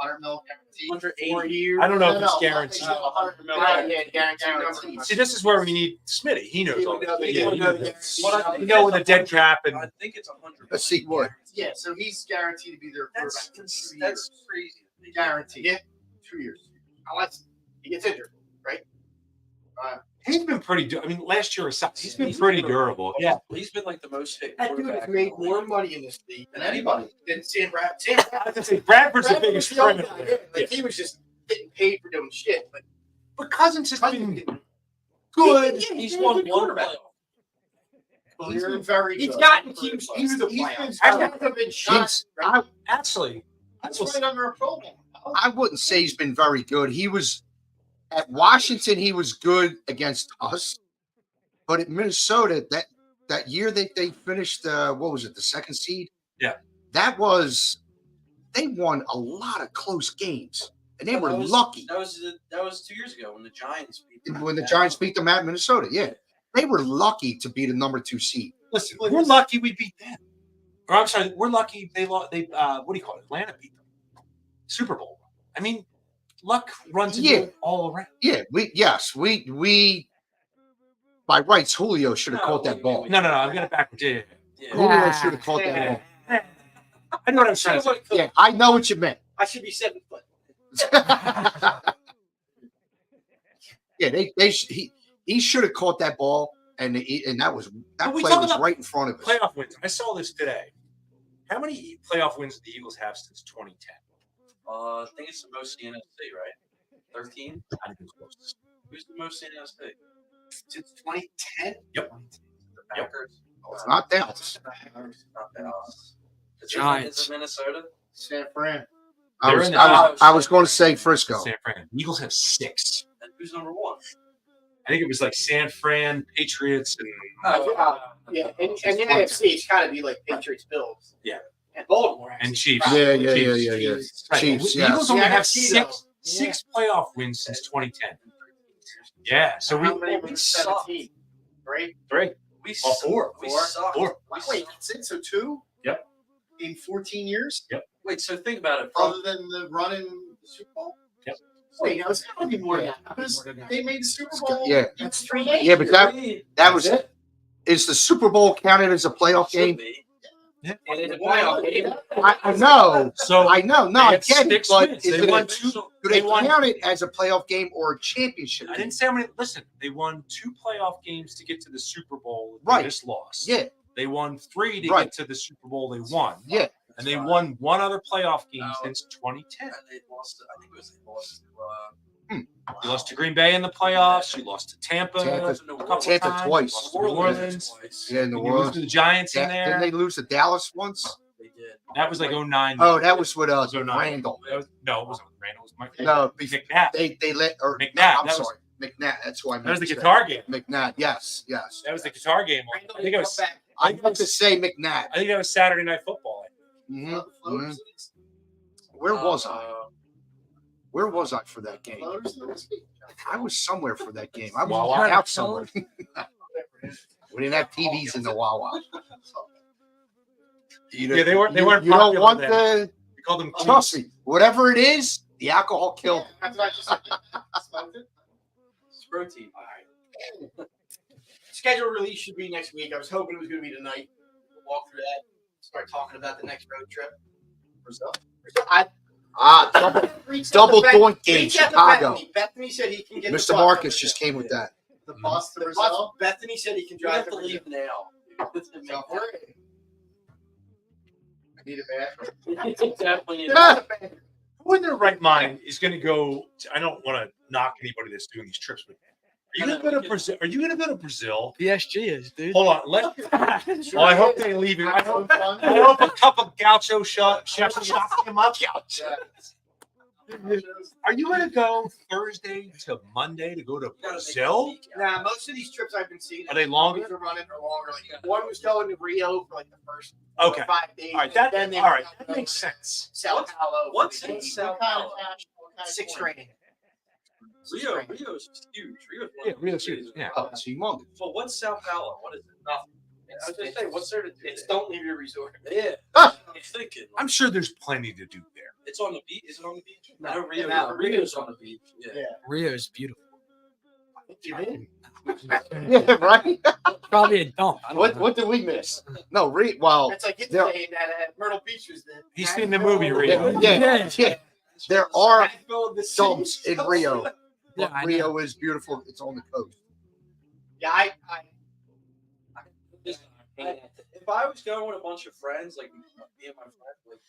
$100 million guarantee. 180. 4 years. I don't know if No, it's no, guaranteed. he's got a $100 million Right, yeah, guaranteed. See, this is where we need Smitty. He knows all this. Yeah, You know, with a dead cap and I think it's 100. Let's see what. Yeah, so he's guaranteed to be their That's quarterback for 2 years. that's crazy. Guaranteed. Yeah. 2 years. Unless he gets injured. he's been pretty. I mean, last year aside, he's been pretty durable. Yeah. He's been like the most hit That dude has quarterback. made more money in this league than anybody. than Sam Bradford. I was gonna say Bradford's the biggest the old criminal. guy, yeah. Like he was just getting paid for doing shit. But Cousins has Cousins been getting good. Yeah, He's been a won good one quarterback. playoff. He's been very He's good. gotten teams to the He's playoffs. been- He hasn't been shot. I, Actually, That's right under a program. I wouldn't say he's been very good. He was at Washington. He was good against us, but at Minnesota, that year they finished, what was it, the second seed? Yeah. That was, they won a lot of close games, and they were That was- lucky That was 2 years ago when the Giants beat them. when the Giants beat them at Minnesota. Yeah, they were lucky to be the number 2 seed. listen, we're lucky we beat them. Or I'm sorry, we're lucky they lost. They what do you call it? Atlanta beat them. Super Bowl. I mean, luck runs into Yeah. it all around. Yeah, we by rights, Julio should have caught that ball. No, I'm gonna backwards. Yeah. Yeah. Julio should have caught that ball. I know what I'm trying to say. Yeah, I know what you meant. I should be 7 foot. Yeah, he should have caught that ball, and that But we play talk was about right in front of us. Playoff wins. I saw this today. How many playoff wins did the Eagles have since 2010? I think it's the most in the NFC, right? 13. Not even close. Who's the most in the NFC? Since 2010. The Packers. It's not Dallas. Not Dallas. Is Giants. it Minnesota? San Fran. I They're was in the I was going to say Frisco. San Fran. The Eagles have 6. And who's number 1? I think it was like San Fran, Patriots, and Yeah, and the NFC, it's got to be like Patriots, Bills. Yeah. And Baltimore. and actually. Chiefs. Yeah. Chiefs. Right. Chiefs, The yes. Eagles only Yeah, have NFC though. six playoff wins since 2010. Yeah, so How we many we were suck. 17? Right? 3. We Oh, suck. 4. We Four. suck. 4. We Wait, suck. that's it. So 2? Yep. In 14 years? Yep. Wait, so think about it. Other than the run in the Super Bowl? Wait, no, it's got to be more than Yeah. that. Because they made the Super Bowl. Yeah. That's 3 days. Yeah, but that was it. Is the Super Bowl counted as a playoff Should game? be. And it's a playoff game. I know. So I know. No, they I had get it. 6 But wins. is They it won a, 2. do they They won. count it as a playoff game or a championship I game? didn't say how many. Listen, they won 2 playoff games to get to the Super Bowl. Right. This loss. Yeah. They won 3 to Right. get to the Super Bowl. They won. Yeah. And they won 1 other playoff game No. since 2010. They lost. I think it was they lost. You lost to Green Bay in the playoffs. You lost to Tampa. Tampa- a couple Tampa times. twice. Lost to New Orleans. Yeah, in the You lose world. to the Giants in Didn't there. they lose to Dallas once? They did. That was like 09. Oh, that was with So no. Randall. No, it wasn't with Randall. It was Mike. No, before McNabb. they let or McNabb, no, I'm that was- sorry, McNabb. That's who I meant. That was the to say. guitar game. McNabb. Yes, yes. That was the guitar game. I think it was. I meant to say McNabb. I think that was Saturday Night Football. Mhm, mhm. Where was I? Where was I for that game? I was somewhere for that game. I was Wawa? out somewhere. We didn't have TVs in the Wawa. Yeah, they weren't. They weren't. You don't popular want then. the. We called them. Trust me. Whatever it is, the alcohol killed. That's what I just smoked it. It's protein. Scheduled release should be next week. I was hoping it was going to be tonight. We'll walk through that. Start talking about the next road trip. Brazil. Double point game, Reach out to Chicago. Bethany said he can get the Mr. bus. Marcus just came with that. The bus to The bus, Brazil. Bethany said he can You have drive to to leave now. South Korea. I need a bathroom. Definitely need Yeah. Who in their right mind is going to go? I don't want to knock anybody that's doing these trips, but are you going to go to Brazil? Are you going to go to Brazil? PSG is, dude. Hold on. Well, I hope they leave it. I Have some hope, fun. I hope a cup of gaucho chef shots him up. Yeah. Are you going to go Thursday to Monday to go to Brazil? Nah, most of these trips I've been seeing. Are they longer? Are running for longer. Like, one was going to Rio for like the first Okay. 5 days. All right. That, then they all right. That makes sense. Sao Paulo. What's for the in game. Sao What kind of Paulo? cash? What kind of 6 coin? training. Rio is huge. Rio's one Yeah, of the Rio's cities. huge. Yeah. Oh, it's humongous. But what's Sao Paulo? What is it? Nothing. I was just saying, what's there to do? It's there? don't leave your resort. Yeah. I'm thinking. I'm sure there's plenty to do there. It's on the beach. Is it on the beach? No, No, Rio. no, Rio's on the beach. Yeah. Yeah. Rio is beautiful. Yeah, right. Probably a dump. I don't know. What did we miss? No, well, It's like it's there- saying that Myrtle Beach was the. He's seen the movie Rio. yeah. There are Nashville of the dumps city. in Rio. Yeah, But I know. Rio is beautiful. It's on the coast. Yeah, I If I was going with a bunch of friends, like me and my friends, like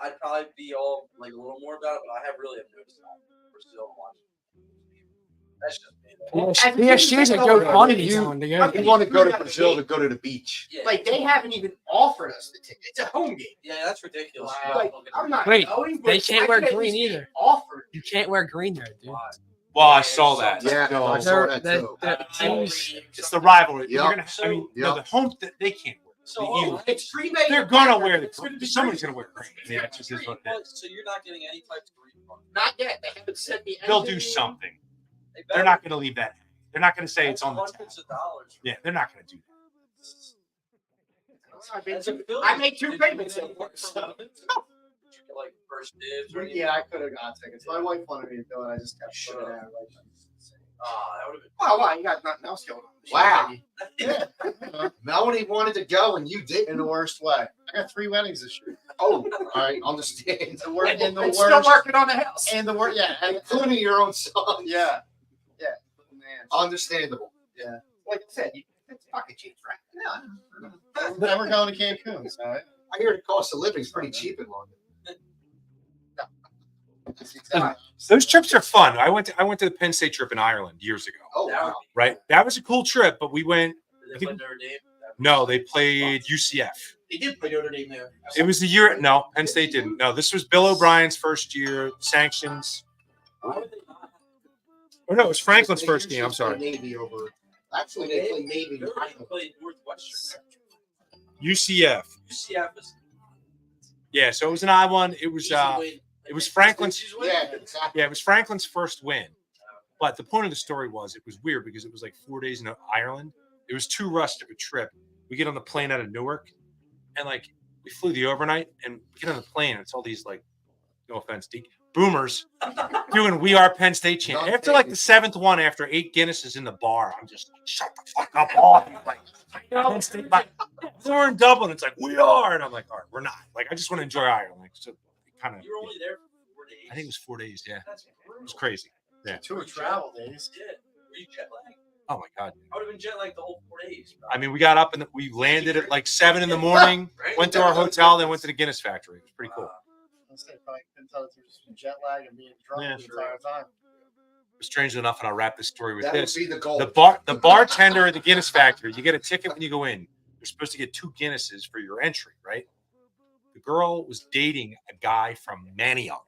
I'd probably be all like a little more about it. But I have noticed that Brazil watching. That's just me. Though. PSG is a GoFundMe zone to go. You want to go to Brazil to go to the beach. Yeah, like they haven't even offered us the ticket. It's a home game. yeah, that's ridiculous. Wow. Like, I'm not Wait, going, but they can't I wear could at green least either. get Offered. You can't wear green there, dude. Why? Well, I saw that. Yeah, So, I saw They're- that they're- too. they're- teams- it's the rivalry. Yep. You're gonna, I mean, no, Yep. the home they can't wear. So The hold Eagles. on. It's Green Bay. They're gonna wear It's gonna the. be Somebody's green. gonna wear green. Yeah, that's just what it is. So you're not getting any type of refund. Not yet. They haven't sent me. They'll do anything. something. They They're not gonna leave that. They're not gonna say it's on the. hundreds of dollars. Yeah, they're not gonna do that. I made 2 payments so far. So. Like first dibs or anything? Yeah, I could have got tickets. My wife wanted me to do it. I just kept putting it out. Ah, that would have Well, you got nothing else going on. Wow. Yeah. Melanie wanted to go and you didn't. In the worst way. I got 3 weddings this year. Oh, all right, understand. The wor- in the And still worst. working on the house. And the worst. Yeah. Including your own son. Yeah. Yeah. Man. Understandable. Like I said, it's pocket change, right? Then we're going to Cancun. So I hear the cost of living is pretty cheap in London. that's exactly. Those trips are fun. I went to the Penn State trip in Ireland years ago. Oh, That would wow. Right, that was a cool trip. But we went. Did they play Notre Dame? No, they played UCF. They did play Notre Dame there. It was the year. No, Penn State didn't. No, this was Bill O'Brien's first year. Sanctions. Why would they not? Oh no, it was Franklin's They first usually game. I'm sorry. play Navy over. Actually, they play Navy. They played Northwestern. UCF. UCF is. Yeah, so it was an odd one. It was it was Franklin's. Yeah, exactly. Yeah, it was Franklin's first win. But the point of the story was it was weird because it was like 4 days in Ireland. It was too rushed of a trip. We get on the plane out of Newark, and like we flew the overnight, and we get on the plane, and it's all these, like, no offense, Deke, boomers doing "We Are Penn State" chant. After like the 7th one, after 8 Guinnesses in the bar, I'm just like, shut the fuck up, all. Like, Penn State, like, we're in Dublin. It's like, we are, and I'm like, all right, we're not. Like, I just want to enjoy Ireland. Like, so kind of. You were only there for 4 days. I think it was 4 days. Yeah, That's it brutal. was crazy. Yeah. 2 travel days. Yeah. Were you jet lagged? Oh my god. I would have been jet lagged the whole 4 days. Bro. I mean, we got up and we landed at like 7 in the morning. Right? Went to our hotel, then went to the Guinness factory. It was pretty cool. I say probably couldn't tell if there's some jet lag and being drunk Yeah, the sure. entire time. Strangely enough, and I'll wrap this story with That this. would be the goal. The bartender at the Guinness factory, you get a ticket when you go in. You're supposed to get 2 Guinnesses for your entry, right? The girl was dating a guy from Manioc.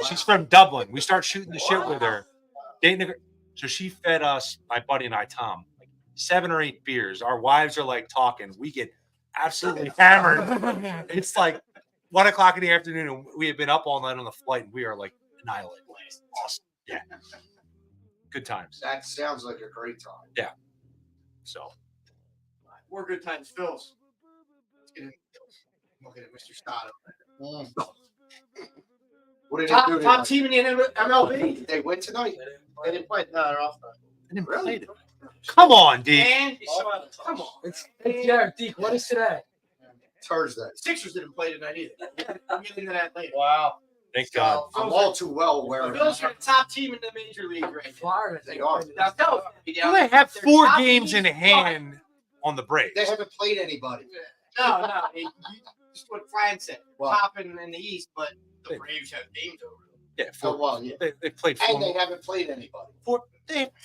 She's from Dublin. We start shooting the shit with her. Dating so she fed us, my buddy and I, Tom, like 7 or 8 beers. Our wives are like talking. We get absolutely hammered. It's like 1 o'clock in the afternoon, and we had been up all night on the flight, and we are like annihilated. Awesome. Yeah. Good times. That sounds like a great time. So More good times, Phil's. Let's get into Phil's. Looking at Mr. Stato. What did Top, they do top tonight? team in the MLB. They win tonight. They didn't play. No, they're off. I didn't play it. Come on, D. And come on. Hey, Jared, Deke, what is today? Thursday. Sixers didn't play tonight either. We'll get into that later. Wow. Thank God. I'm all too well aware The of Bills are that. the top team in the major league right now. Florida. They are. Now, Phil, Well, they have they're 4 top games team, in hand on the Braves. They haven't played anybody. No. Just what Fran said. Well- Top in the East, but the Braves have games over them. Yeah, Oh, 4. well, yeah. They played And 4. they haven't played anybody.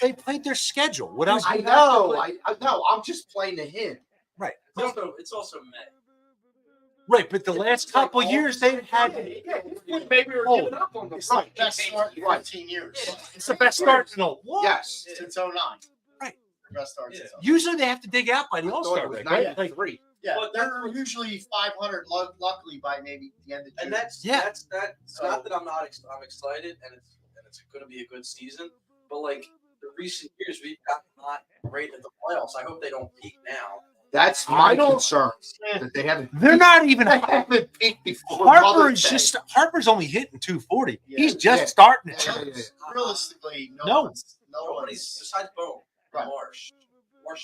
They played their schedule. What else? I know. I know. I'm just playing to him. Right. It's also May. Right, but the last couple years they've had. Maybe we're Oh, giving up on them. It's the best start in 15 years. It's the best start in a while. Yes. Since 09. Right. The best start since 09. Usually they have to dig out by the I All thought Star it was break, right? 93. Yeah, But they're usually 500, luckily, by maybe the end of June. And that's Yeah. It's not that I'm not. I'm excited, and it's going to be a good season. But like the recent years, we've gotten not great at the playoffs. I hope they don't peak now. That's my concern. That they haven't. They're not even. They haven't peaked before. Harper's only hitting 240. Yeah. He's just Yeah. starting to Yeah, turn. yeah, yeah. Realistically, No. nobody's Besides Bohm, Right. Marsh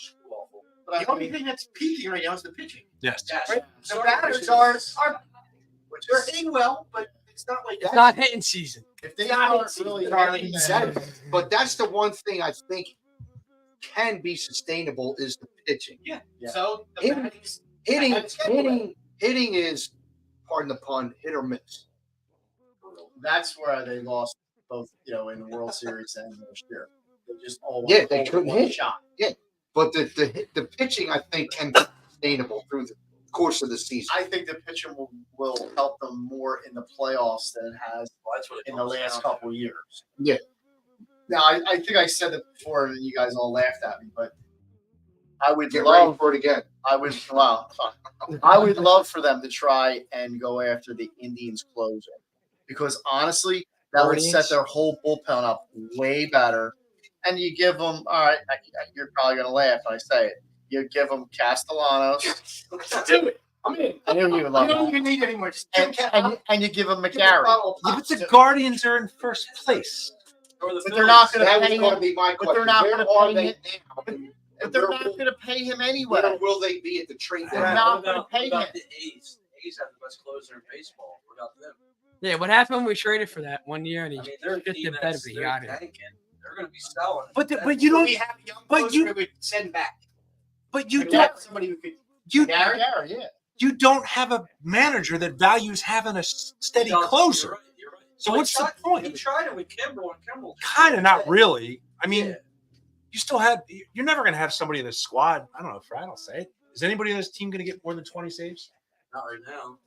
is awful. But The only thing that's peaking right now is the pitching. Yes. Yes. Right? The Sorry, batters which are is- they're hitting well, but it's not like It's not hitting season. if they Yeah, start it's- really Charlie, hitting He them, said it. But that's the one thing I think can be sustainable is the pitching. Yeah. Yeah. So the Hitting- batting's Hitting is, pardon the pun, hit or miss. that's where they lost both, in the World Series and last year. They just all Yeah, they went couldn't one hit. shot. But the pitching, I think, can be sustainable through the course of the season. I think the pitching will help them more in the playoffs than it has Well, that's what it in the comes last down couple years. Yeah. Now, I think I said it before, and you guys all laughed at me, but I would Get ready love for it again. I would love for them to try and go after the Indians closer, because honestly, that would set their whole bullpen up way better. And you give them, all right, you're probably gonna laugh when I say it. You give them Castellanos. do it. I'm in. I knew you would I love don't that. even need anymore. Just And you give them give a McGarry, bottle of Yeah, but the pop. Guardians are in first place. Or the but they're not Phillies. gonna That was pay going to him. be my but question. they're not Where gonna are pay they him. now? But And they're where not gonna pay him Where anyway. will they be at the trade They're deadline? not What gonna about- pay what about him. the A's? The A's have the best closer in baseball. What about them? Yeah, what happened when we traded for that 1 year and he I mean, they're a shit team the bed, that's but he they're got it. tanking. They're going to be selling. But That's- you don't. We have a young But closer you- we would send back. But you We don't. have somebody who could. You McGarry? McGarry, yeah. you don't have a manager that values having a steady You're closer. right. You're right. So Well, what's he the tried- point? He tried it with Kimbrel, and Kimbrel Kind of not really. I mean, Yeah. you still have. You're never going to have somebody in this squad. I don't know. Fred, I'll say it. Is anybody in this team going to get more than 20 saves? Not right now.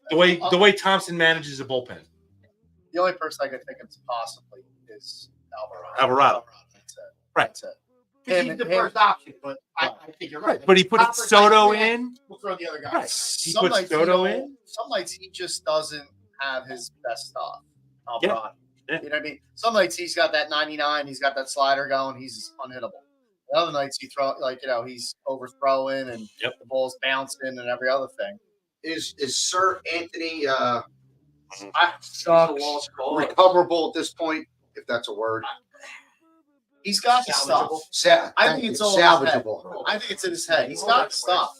The way Thompson manages a bullpen. The only person I could think of possibly is Alvarado. That's it. Right. That's it. Because he's the first option, but I think you're right. But he puts Copper's Soto like, yeah, in. We'll throw the other guy. Right. He Some puts nights, Soto in. Some nights he just doesn't have his best stuff. Yeah. Yeah. You know what I mean? Some nights he's got that 99, he's got that slider going, he's unhittable. The other nights he throw he's overthrowing and Yep. the ball's bouncing and every other thing. Is Sir Anthony It's a lost cause. recoverable at this point, if that's a word? He's got the stuff. I think it's all salvageable. I think it's in his head. He's got the stuff.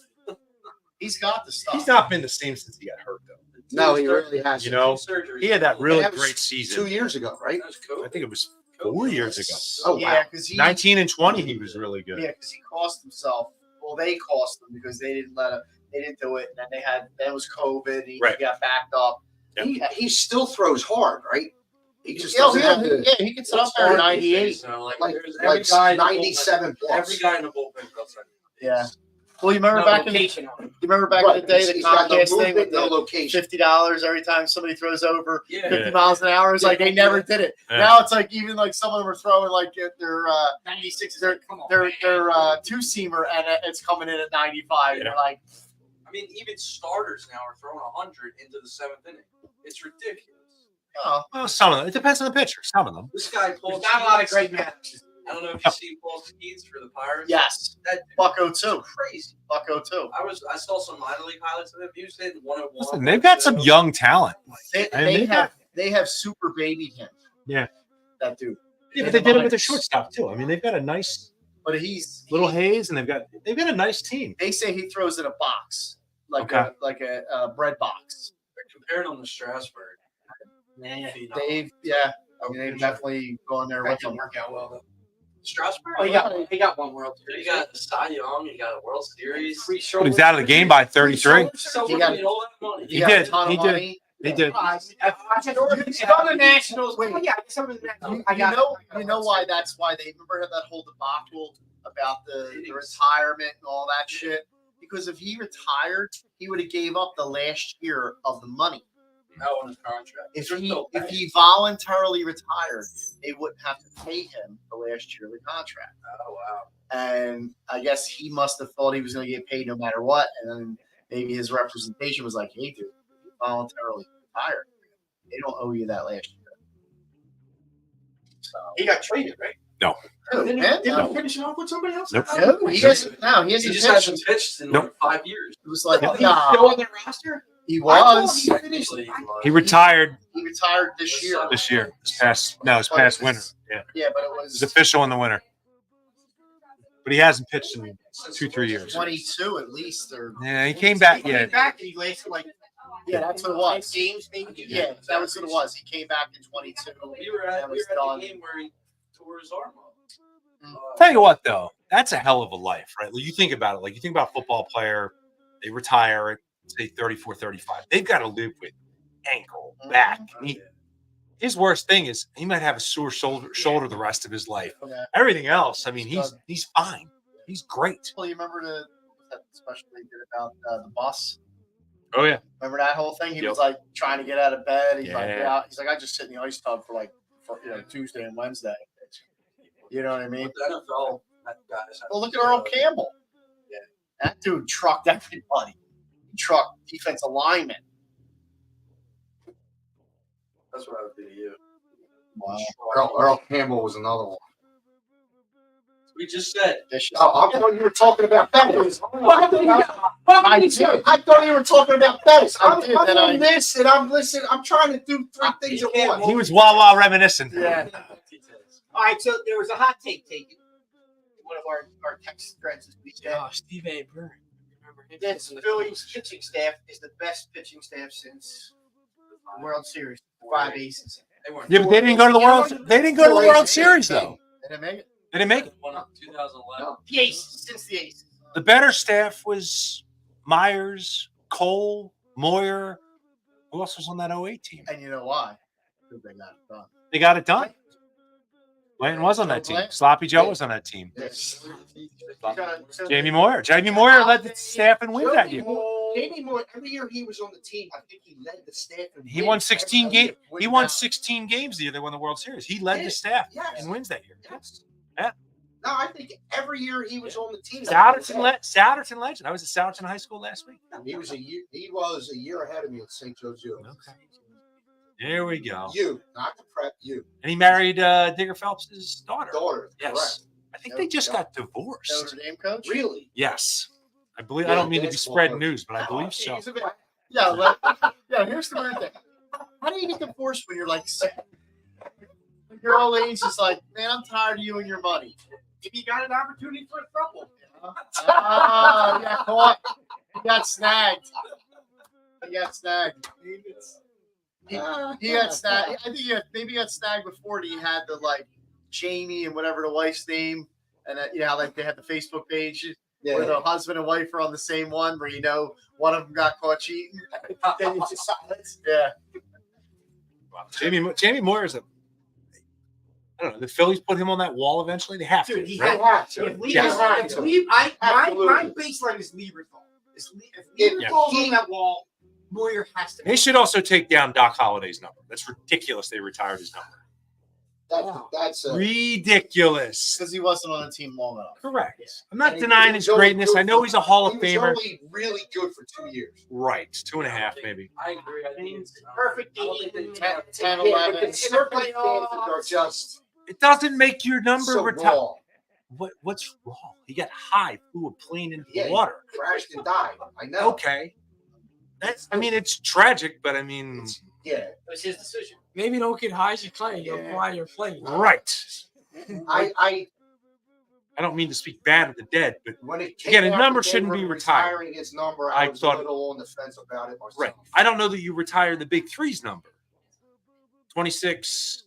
He's got the stuff. He's not been the same since he got hurt, though. No, he really hasn't. You know, Surgery. he had that really That was great 2 season. years ago, right? That was cool. I think it was 4 years ago. Oh, yeah, wow. because he 19 and 20, he was really good. Yeah, because he cost himself. Well, they cost him because they didn't let him. They didn't do it, and then then it was COVID. He Right. got backed up. He still throws hard, right? He just Yeah, doesn't have the, he gets it up there at 98. So, like there's every 97 plus. Every guy in the bullpen goes like Yeah. Well, you remember No back in the location on it. day the He's got no Comcast thing movement, with no the location. $50 every time somebody throws over Yeah. 50 miles an hour. It's like they never did it. Yeah. Now it's like even like some of them are throwing like their 96 is They're- like, come on. their man. two seamer and it's coming in at 95. And Yeah. you're like, I mean, even starters now are throwing 100 into the 7th inning. It's ridiculous. oh, Well, some of them. It depends on the pitcher. Some of them. This guy There's pulled not a lot of great matches. I don't know if you see Paul Skeets for the Pirates. yes, That Bucko too. crazy. Bucko too. I saw some minor league highlights of him. He was hitting 101. Listen, they've got some young talent. They, I mean, they have super babied him. Yeah. That dude. Yeah, but they did it with the shortstop too. I mean, they've got a nice But he's little Hayes, and they've got a nice team. They say he throws in a box, like Okay. a bread box. They're comparing him to Strasburg. Yeah. They've they've definitely gone there That with didn't him. work out well though. Strasburg? Oh, he got one World Series. He got the Cy Young. He got a World Series. Free But shoulders. he's out of the game by 33. So He he got- got all that money. He He got did. a ton He of did. money. They did. I said, he's on the Nationals. Well, yeah, some of the Nationals. You know why that's why they remember that whole debacle about the retirement and all that shit? Because if he retired, he would have gave up the last year of the money. Out on his contract. If he voluntarily retired, they wouldn't have to pay him the last year of the contract. Oh wow. And I guess he must have thought he was going to get paid no matter what. And then maybe his representation was like, "Hey, dude, you voluntarily retired. They don't owe you that last year." So He got traded, right? Didn't he finish it off with somebody else? Nope. no, he hasn't. No, he He hasn't just pitched. hasn't pitched in Nope. like 5 years. It was like, Yep. He's nah, still on the roster? he I thought was. he finished. He retired He retired this year. this year. This past winter. Yeah, Yeah, but it it's was official in the winter. But he hasn't pitched in 2-3 years. 22 at least. Or Yeah, he came back. He Yeah, came back and he lasted like that's what it was. games, maybe. Yeah, that was what it was. He came back in 22. We were at, That we was were done. at the game where he tore his arm up. tell you what though, that's a hell of a life, right? Like, you think about it. Like, you think about a football player, they retire at say 34, 35. They've got to live with ankle, back, knee. His worst thing is he might have a sore shoulder the rest of his life. Yeah. Everything else, I mean, he's fine. He's great. Well, you remember that special they did about the bus? Oh yeah. Remember that whole thing? He Yep. was like trying to get out of bed. He's like, Yeah. yeah. He's like, I just sit in the ice tub for Tuesday and Wednesday. You know what I mean? With the NFL, that guy's Well, look at Earl Campbell. Yeah. That dude trucked everybody. He trucked defensive linemen. That's what I would do to you. Wow. Earl Campbell was another one. We just said. I thought you were talking about Bettis. I did. I thought you were talking about Bettis. I did, I'm then on this, and I'm listening. I'm trying to do 3 things at once. He was wild reminiscing. Yeah. All right, so there was a hot take taken. One of our text threads this weekend. Steve A. Burr. Remember him? This Phillies pitching staff is the best pitching staff since the World Series. 5 aces. They weren't. Yeah, but they didn't go to the World. They didn't go to the World Series though. They didn't make it. They didn't make it. One up 2011. The aces, since the aces. The better staff was Myers, Cole, Moyer. Who else was on that 08 team? And you know why? Because they got it done. They got it done. Blanton was on that team. Sloppy Joe was on that team. Jamie Moyer. Jamie Moyer led the staff in wins that year. Jamie Moore, every year he was on the team, I think he led the staff. In He wins won 16 every year. games. He won 16 games the year they won the World Series. He led the staff Yes. in wins that year. Yes. Yeah. No, I think every year he was on the team. Souderton legend. I was at Souderton High School last week. He was a year ahead of me at St. Joe's U. Okay. There we go. You, not the prep. You And he married Digger Phelps' daughter. daughter. Yes. I think they just got divorced. Notre Dame coach. Really? Yes. I believe. I Yeah, don't mean to be basketball spreading coach. news, but I believe so. He's a bit- yeah. Here's the weird thing. How do you get divorced when you're like your old age is like, man, I'm tired of you and your money. If you got an opportunity for a throuple. Yeah, caught. He got snagged. He got snagged. He got snagged. I think maybe he got snagged before he had the like Jamie and whatever the wife's name, and like they had the Facebook page where the husband and wife are on the same one, where one of them got caught cheating. Then it's just silence. Yeah. Jamie Moyer's I don't know. The Phillies put him on that wall eventually. They have Dude, to. he Right? had to. If Yes. my baseline is Lieberthal. If Lieberthal's on that wall, Moyer has to. They should also take down Doc Holliday's number. That's ridiculous. They retired his number. That's Ridiculous. Because he wasn't on the team long enough. Correct. I'm not denying his greatness. I know he's a Hall of He was Famer. only really good for 2 years. Right. 2.5 maybe. I agree. I think it's Perfect I don't think they 10, Yeah, 11. but it's Certain fans are just It doesn't make your number so retire. wrong. What's wrong? He got high, flew a plane into Yeah, the he water. crashed and died. I know. Okay. It's tragic, but Yeah. It was his decision. Maybe don't get high as you claim. You'll Yeah. fly your plane. right. I I don't mean to speak bad of the dead, but when it came Again, his out number that they shouldn't were be retired. retiring his number, I I was thought- a little on the fence about it myself. right. I don't know that you retire the big threes number. 26,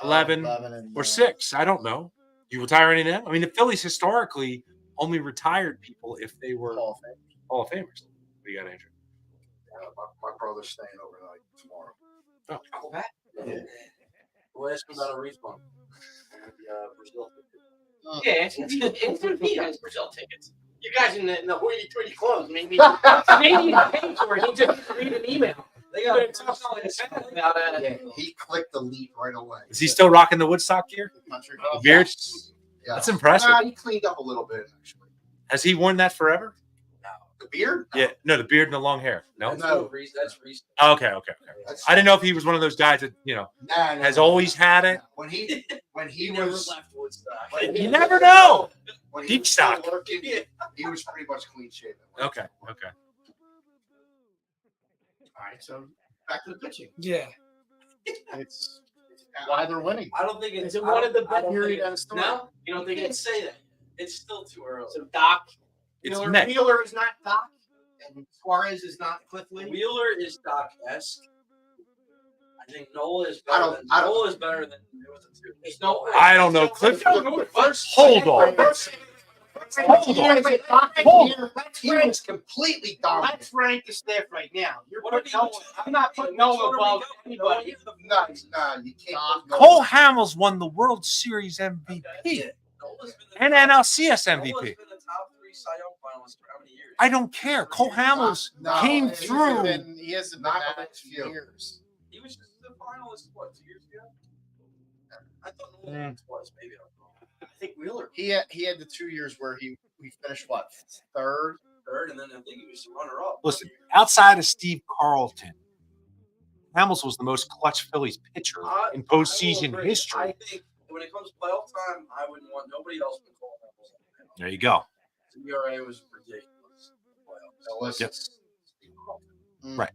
11, and, or 6. I don't know. You retire any of them? I mean, the Phillies historically only retired people if they were Hall of Fame. Hall of Famers. What do you got, Andrew? My brother's staying overnight tomorrow. Uncle Pat? We'll ask him about a refund. Brazil. Yeah, it's he has Brazil tickets. You guys in the hoity-toity clothes, maybe he paid for it. He just read an email. They got About Yeah, he clicked delete right away. Is he still rocking the Woodstock gear? Country The Club. beard? Yeah. That's impressive. Nah, he cleaned up a little bit actually. Has he worn that forever? The beard? Yeah. No, the beard and the long hair. No. No. That's recent. Oh, okay. That's- I didn't know if he was one of those guys that has always had it. When he He never was left Woodstock. when You never know. when he Deep was still stock. working, he was pretty much clean shaven. Okay. All right, so back to the pitching. Yeah. It's why they're winning. I don't think it's Is it one of the I don't Period think end of it's- story. No, you don't think it's say that. It's still too early. So Doc, It's Wheeler, next. Wheeler is not Doc, and Suarez is not Cliff Lee. Wheeler is Doc-esque. I think Nola is I better. don't- Than, I don't- Nola is better than it was a 2. There's no. I don't know. Cliff. Hold on. He was completely dominant. Let's rank the staff right now. You're What putting are we Noah. I'm not putting Noah above anybody. Nah, you can't. put Cole Hamels won the World Series MVP Nola's been the and top- NLCS Nola's MVP. been the top 3 Cy Young finalists for how many years? I don't care. Cole Hamels No, came he through. He hasn't been Not that the next few. years. He was just the finalist, what, 2 years ago? I thought Nola Mm. was. Maybe I'm wrong. I think Wheeler. He had the 2 years where he finished what, third? Third, and then I think he was the runner-up. Listen, outside of Steve Carlton, Hamels was the most clutch Phillies pitcher in I will postseason agree. history. I think when it comes to playoff time, I wouldn't want nobody else to call him. There you go. The ERA was ridiculous. Unless Yep. it's- Right.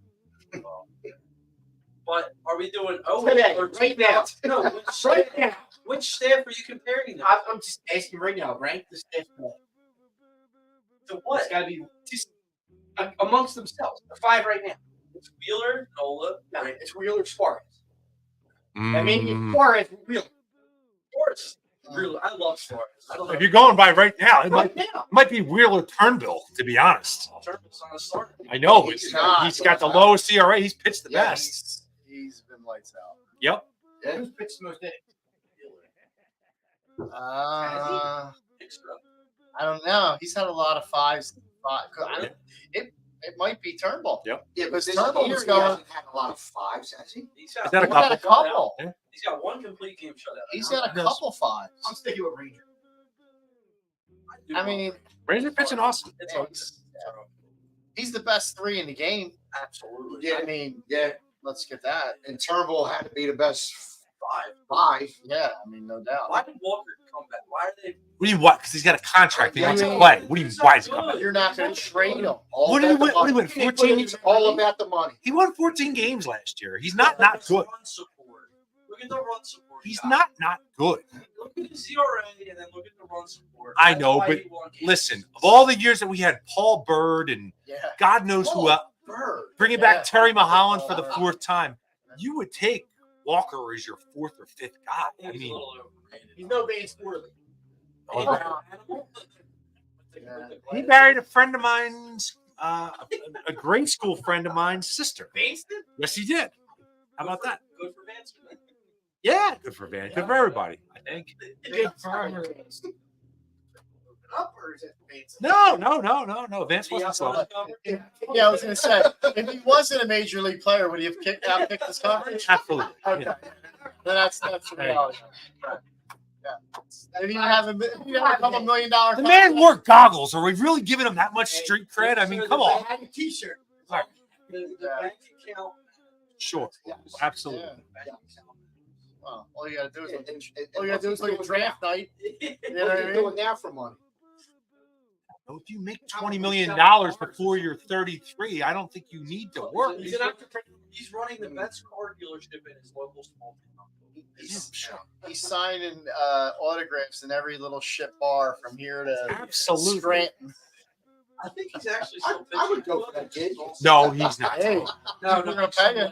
But are we doing Today, or right now. No, Right now. which staff are you comparing them? I'm just asking right now. Rank the staff. To what? It's got to be just amongst themselves. The 5 right now. It's Wheeler, Nola, No, right? it's Wheeler, Suarez. I mean, Mm. Suarez, Wheeler. Sports. Really, I love Suarez. I don't know. If you're going by right now, it Right now. might be Wheeler Turnbull, to be honest. Turnbull's on a starter. I know He's not. he's got the lowest ERA. He's pitched the Yeah, best. He's been lights out. Yep. Yeah. Who's pitched the most innings? Extra. I don't know. He's had a lot of fives. It might be Turnbull. Yep. Yeah, but Because this Turnbull year was he going- hasn't had a lot of 5s, has he? He's He's got, had a He's had a couple. couple. he's got one complete game shutout. He's got a couple fives. I'm sticking with Ranger. I mean, Ranger pitching awesome. it's yeah, okay. he's the best 3 in the game. Absolutely. Yeah. I mean, Yeah. let's get that. And Turnbull had to be the best 5. Yeah, I mean, no doubt. Why did Walker come back? Why are they? What do you want? Because he's got a contract. He wants to play. What do you? Why is he coming? You're not going to trade him. What did he win? What did he win? 14. It's all about the money. He won 14 games last year. He's not good. Run support. Look at the run support. He's guy. not good. Look at the CRA and then look at the run support. I That's know, why but he won games. listen, of all the years that we had Paul Bird and Yeah. God knows who else, Bird. bringing Yeah. back Terry Mulholland for the 4th time, you would take Walker as your 4th or 5th guy. I He's a mean, little overrated. He's no Vance Worley. he married a friend of mine's, a grade school friend of mine's sister. Vance did? Yes, he did. How about that? Good for Vance. Yeah, good for Van. Good for everybody, I think. Good for him. Up or is it Vance? No. Vance wasn't slow. Yeah, I was going to say, if he wasn't a major league player, would he have outkicked his coverage? Absolutely. Okay. Yeah. Then that's the reality. Right. Yeah. If you have a couple $1 million, The man wore goggles. Are we really giving him that much street cred? I mean, come on. I had a T-shirt. The bank account. Sure. Absolutely. Yeah. Well, all you got to do is look at draft night. You know what I What are you mean? doing now for money? If you make $20 million before you're 33, I don't think you need to work. He's running the best car dealership in his local small town. He's signing autographs in every little shit bar from here to Absolutely. Scranton. I think he's actually still pitching. I would go for that gig. No, he's not. Hey, No, You're okay?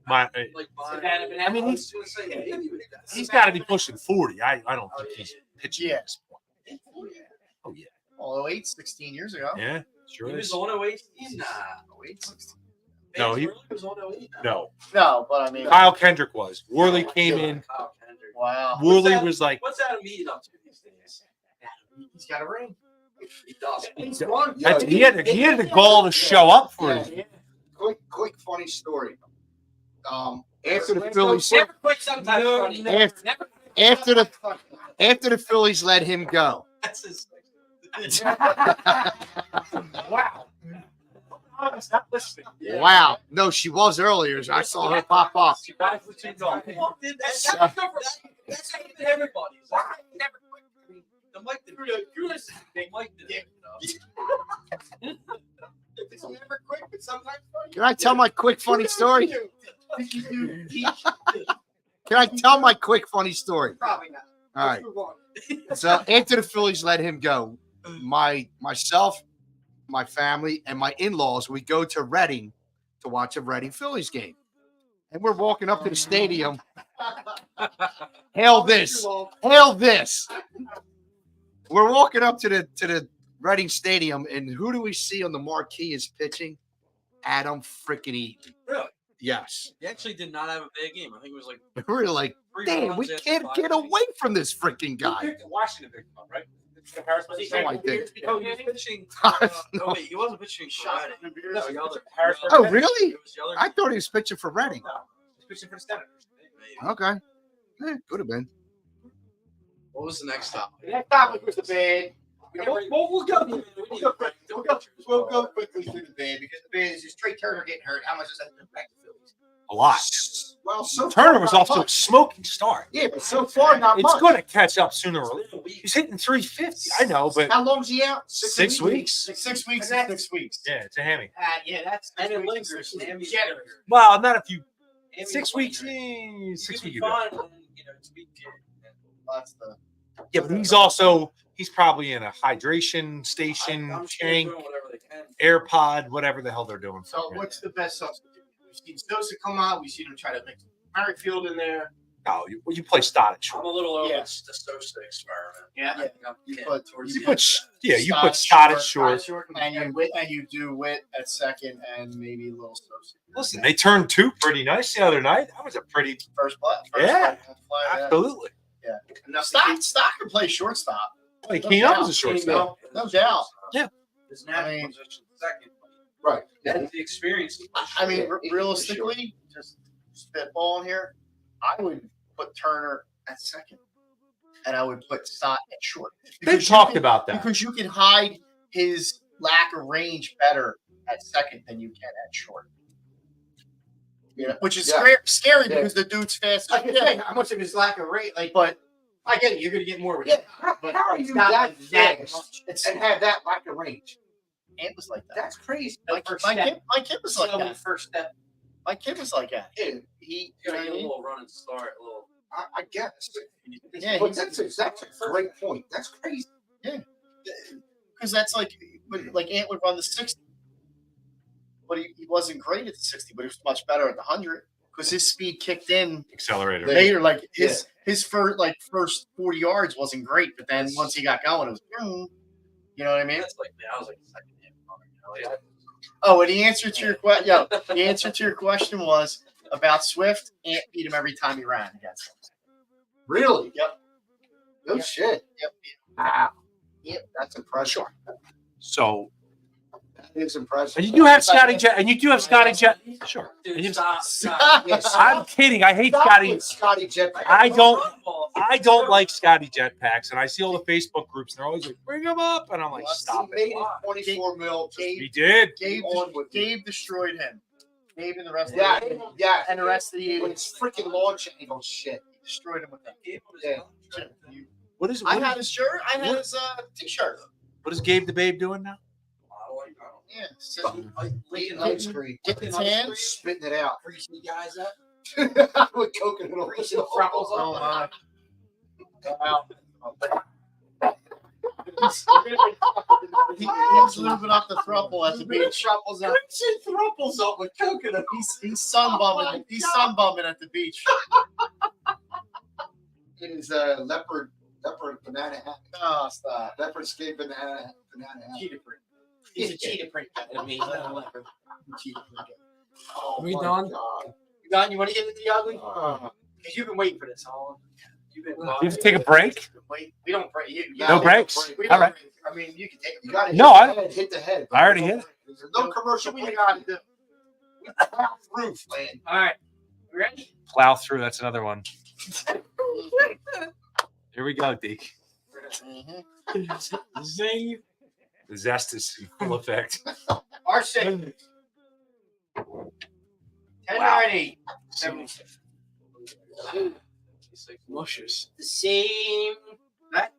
I mean, he's got to be pushing 40. I don't think he's pitching at this point. Oh, yeah. oh, 08, 16 years ago. Yeah, sure He was is. on 08. Nah, 08, 16. No, he- was on 08. No, No, but I mean, Kyle Kendrick was. Worley came in. Kyle Kendrick. wow. Worley was like, What's Adam Eaton up to these days? He's got a ring. He does. He's won. he had the gall to show up for it. Quick, funny story. After the Phillies, Never quit sometimes. Sonny. After- Never after the Phillies let him go. That's his. Wow. Stop listening. Wow. No, she was earlier. I saw her pop up. That's not even everybody's. Never quit. The Mike did. They Mike did. It's never quit, but sometimes funny. Can I tell my quick funny story? Did you do teach? Can I tell my quick funny story? Probably not. All Let's right. move on. So after the Phillies let him go, myself, my family, and my in-laws, we go to Reading to watch a Reading Phillies game. And we're walking up to the stadium. Hail this. Hail this. We're walking up to the Reading Stadium, and who do we see on the marquee is pitching? Adam freaking Eaton. Really? Yes. He actually did not have a bad game. I think it was like We're like, 3 damn, runs we after can't 5 get innings. away from this freaking guy. Washington big club, right? So I think. Oh, he was pitching. No. Oh wait, he wasn't pitching for Reading. No, the other. Harrisburg. Oh, really? It was the other. I thought he was pitching for Reading. He's pitching for the Senators. Okay. Could have been. What was the next stop? The next topic was the band. We'll go. We'll go quickly through the band because the band is just Trea Turner getting hurt. How much does that impact the Phillies? A lot. Well, so Turner far, was not off to a much. smoking start. Yeah, but so far not It's much. going to catch up sooner or later. He's hitting 350. I know, but How long's he out? 6 weeks. 6 weeks And and that's- 6 weeks. Yeah, it's a hammy. Yeah, that's And it lingers. Jetter. Well, not if you Hammy 6 will weeks. linger. 6 You weeks. can be fine, and, it's week 10. That's the Yeah, but he's probably in a hydration station, I'm sure they're tank, doing whatever they can. AirPod, whatever the hell they're doing. So what's the best substitute? We've seen Sosa come out. We've seen him try to make Merrifield in there. No, you play Stoddard I'm short. a little over Yeah. the Sosa experiment. Yeah. I think I'm You getting put- towards you the put end of that. You put Stoddard Stoddard short. and you do Witt at second and maybe a little Sosa. Listen, they turned 2 pretty nice the other night. That was a pretty First play. Yeah. Play, absolutely. Stock can play shortstop. Like Keenum was a shortstop. No doubt. His natural I mean- position second. Right. That's the experience. I mean, Yeah, realistically, just spitballing here, I would put Turner at second, and I would put Stott at short. They've Because you talked can- about that. because you can hide his lack of range better at second than you can at short. You know, which is Yeah. scary Yeah. because the dude's fast Like as you say, shit. how much of his lack of rate? Like, But I get it. You're gonna get more with Yeah, it. how But are it's you not that like that fast much. it's and have that lack of range? Ant was like that. That's crazy. My kid was like So the that. first step, My kid was like that. Yeah, He, you you know gotta what I get a mean? little run and start, a little. I guess. Yeah, But that's a great point. That's crazy. because that's like Ant would run the 60, but he wasn't great at the 60, but he was much better at the 100 because his speed kicked in Accelerator. later. Like his first 40 yards wasn't great, but then once he got going, it was you know what I mean? That's like me. I was like second hand runner. You know, like, Oh, and the answer to your question, the answer to your question was about Swift. Ant beat him every time he ran against him. Really? Yep. No Yep. shit. Yep. Wow. Yep, that's impressive. So, That is impressive. and you do have Scotty Jet, and you do have Scotty Jet. Sure. And dude, you- stop. Yes. I'm kidding. I hate Scotty. Scotty Jetpack. I don't like Scotty Jetpacks, and I see all the Facebook groups, and they're always like, "Bring him up," and I'm like, "Stop He it." made it 24 mil. He did. Gabe destroyed him. Gabe and the rest Yeah, of the yeah. and the rest of the When it's freaking launch angle shit. he destroyed him with that. Yeah. What is? I had his shirt. I had his t-shirt. What is Gabe the Babe doing now? Yeah. So, Eating ice cream. get his hands. Spitting it out. Greasy guys up. With coconut oil. Greasy freckles Oh up. my. Wow. He's lubing up the thruple at the beach. Truffles up. Thrupples up with coconut. He's sunbumming. He's sunbumming at the beach. It is leopard banana hat. Oh, stop. Leopard skin banana hat. Cheetah print. He's a cheetah print guy. I mean, he's not a leopard. Cheetah print. Oh, We my done? God. You done? You want to get into the ugly? Uh, Because you've been waiting for this, Holland. You've been. You have to take a break. Wait, we don't break. No breaks. We All don't right. break. I mean, you can take. You got to No, hit the head. I already hit it. There's no commercial We break. got to Roof, man. All right. You ready? Plow through. That's another one. Here we go, Deke. Zing. The zest is in full effect. Our segment. 10, Wow. 9, 8. 76. Luscious. The same. Right?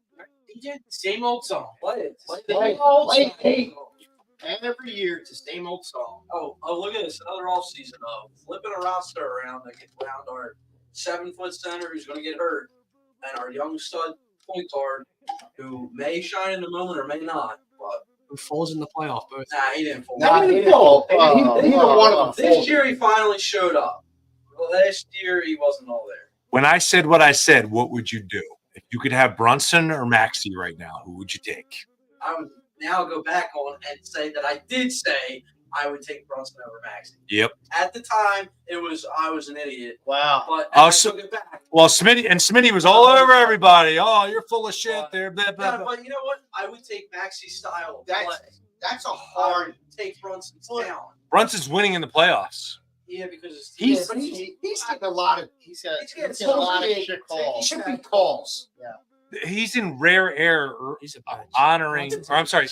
DJ? Same old song. Play it. Same old song. Every year, it's the same old song. Oh, look at this. Another offseason of flipping a roster around to get around our 7-foot center who's going to get hurt and our young stud point guard who may shine in the moment or may not. But Who falls in the playoff booth? nah, he didn't fall. Not even Paul. Neither one of them. This year he finally showed up. Last year he wasn't all there. When I said what I said, what would you do? If you could have Brunson or Maxey right now, who would you take? I would now go back on and say that I did say I would take Brunson over Maxey. Yep. At the time, I was an idiot. Wow. But Oh, I so- took it back. Well, Smitty was all over everybody. Oh, you're full of shit there. Blah, blah, Yeah, blah. but you know what? I would take Maxey's style of That's play. That's a I hard. would take Brunson's talent. Brunson's winning in the playoffs. Yeah, because his He's team. he's getting a lot of. He's got He's a lot of shit He calls. should be calls. He's in rare air He's a bitch. honoring, or I'm sorry,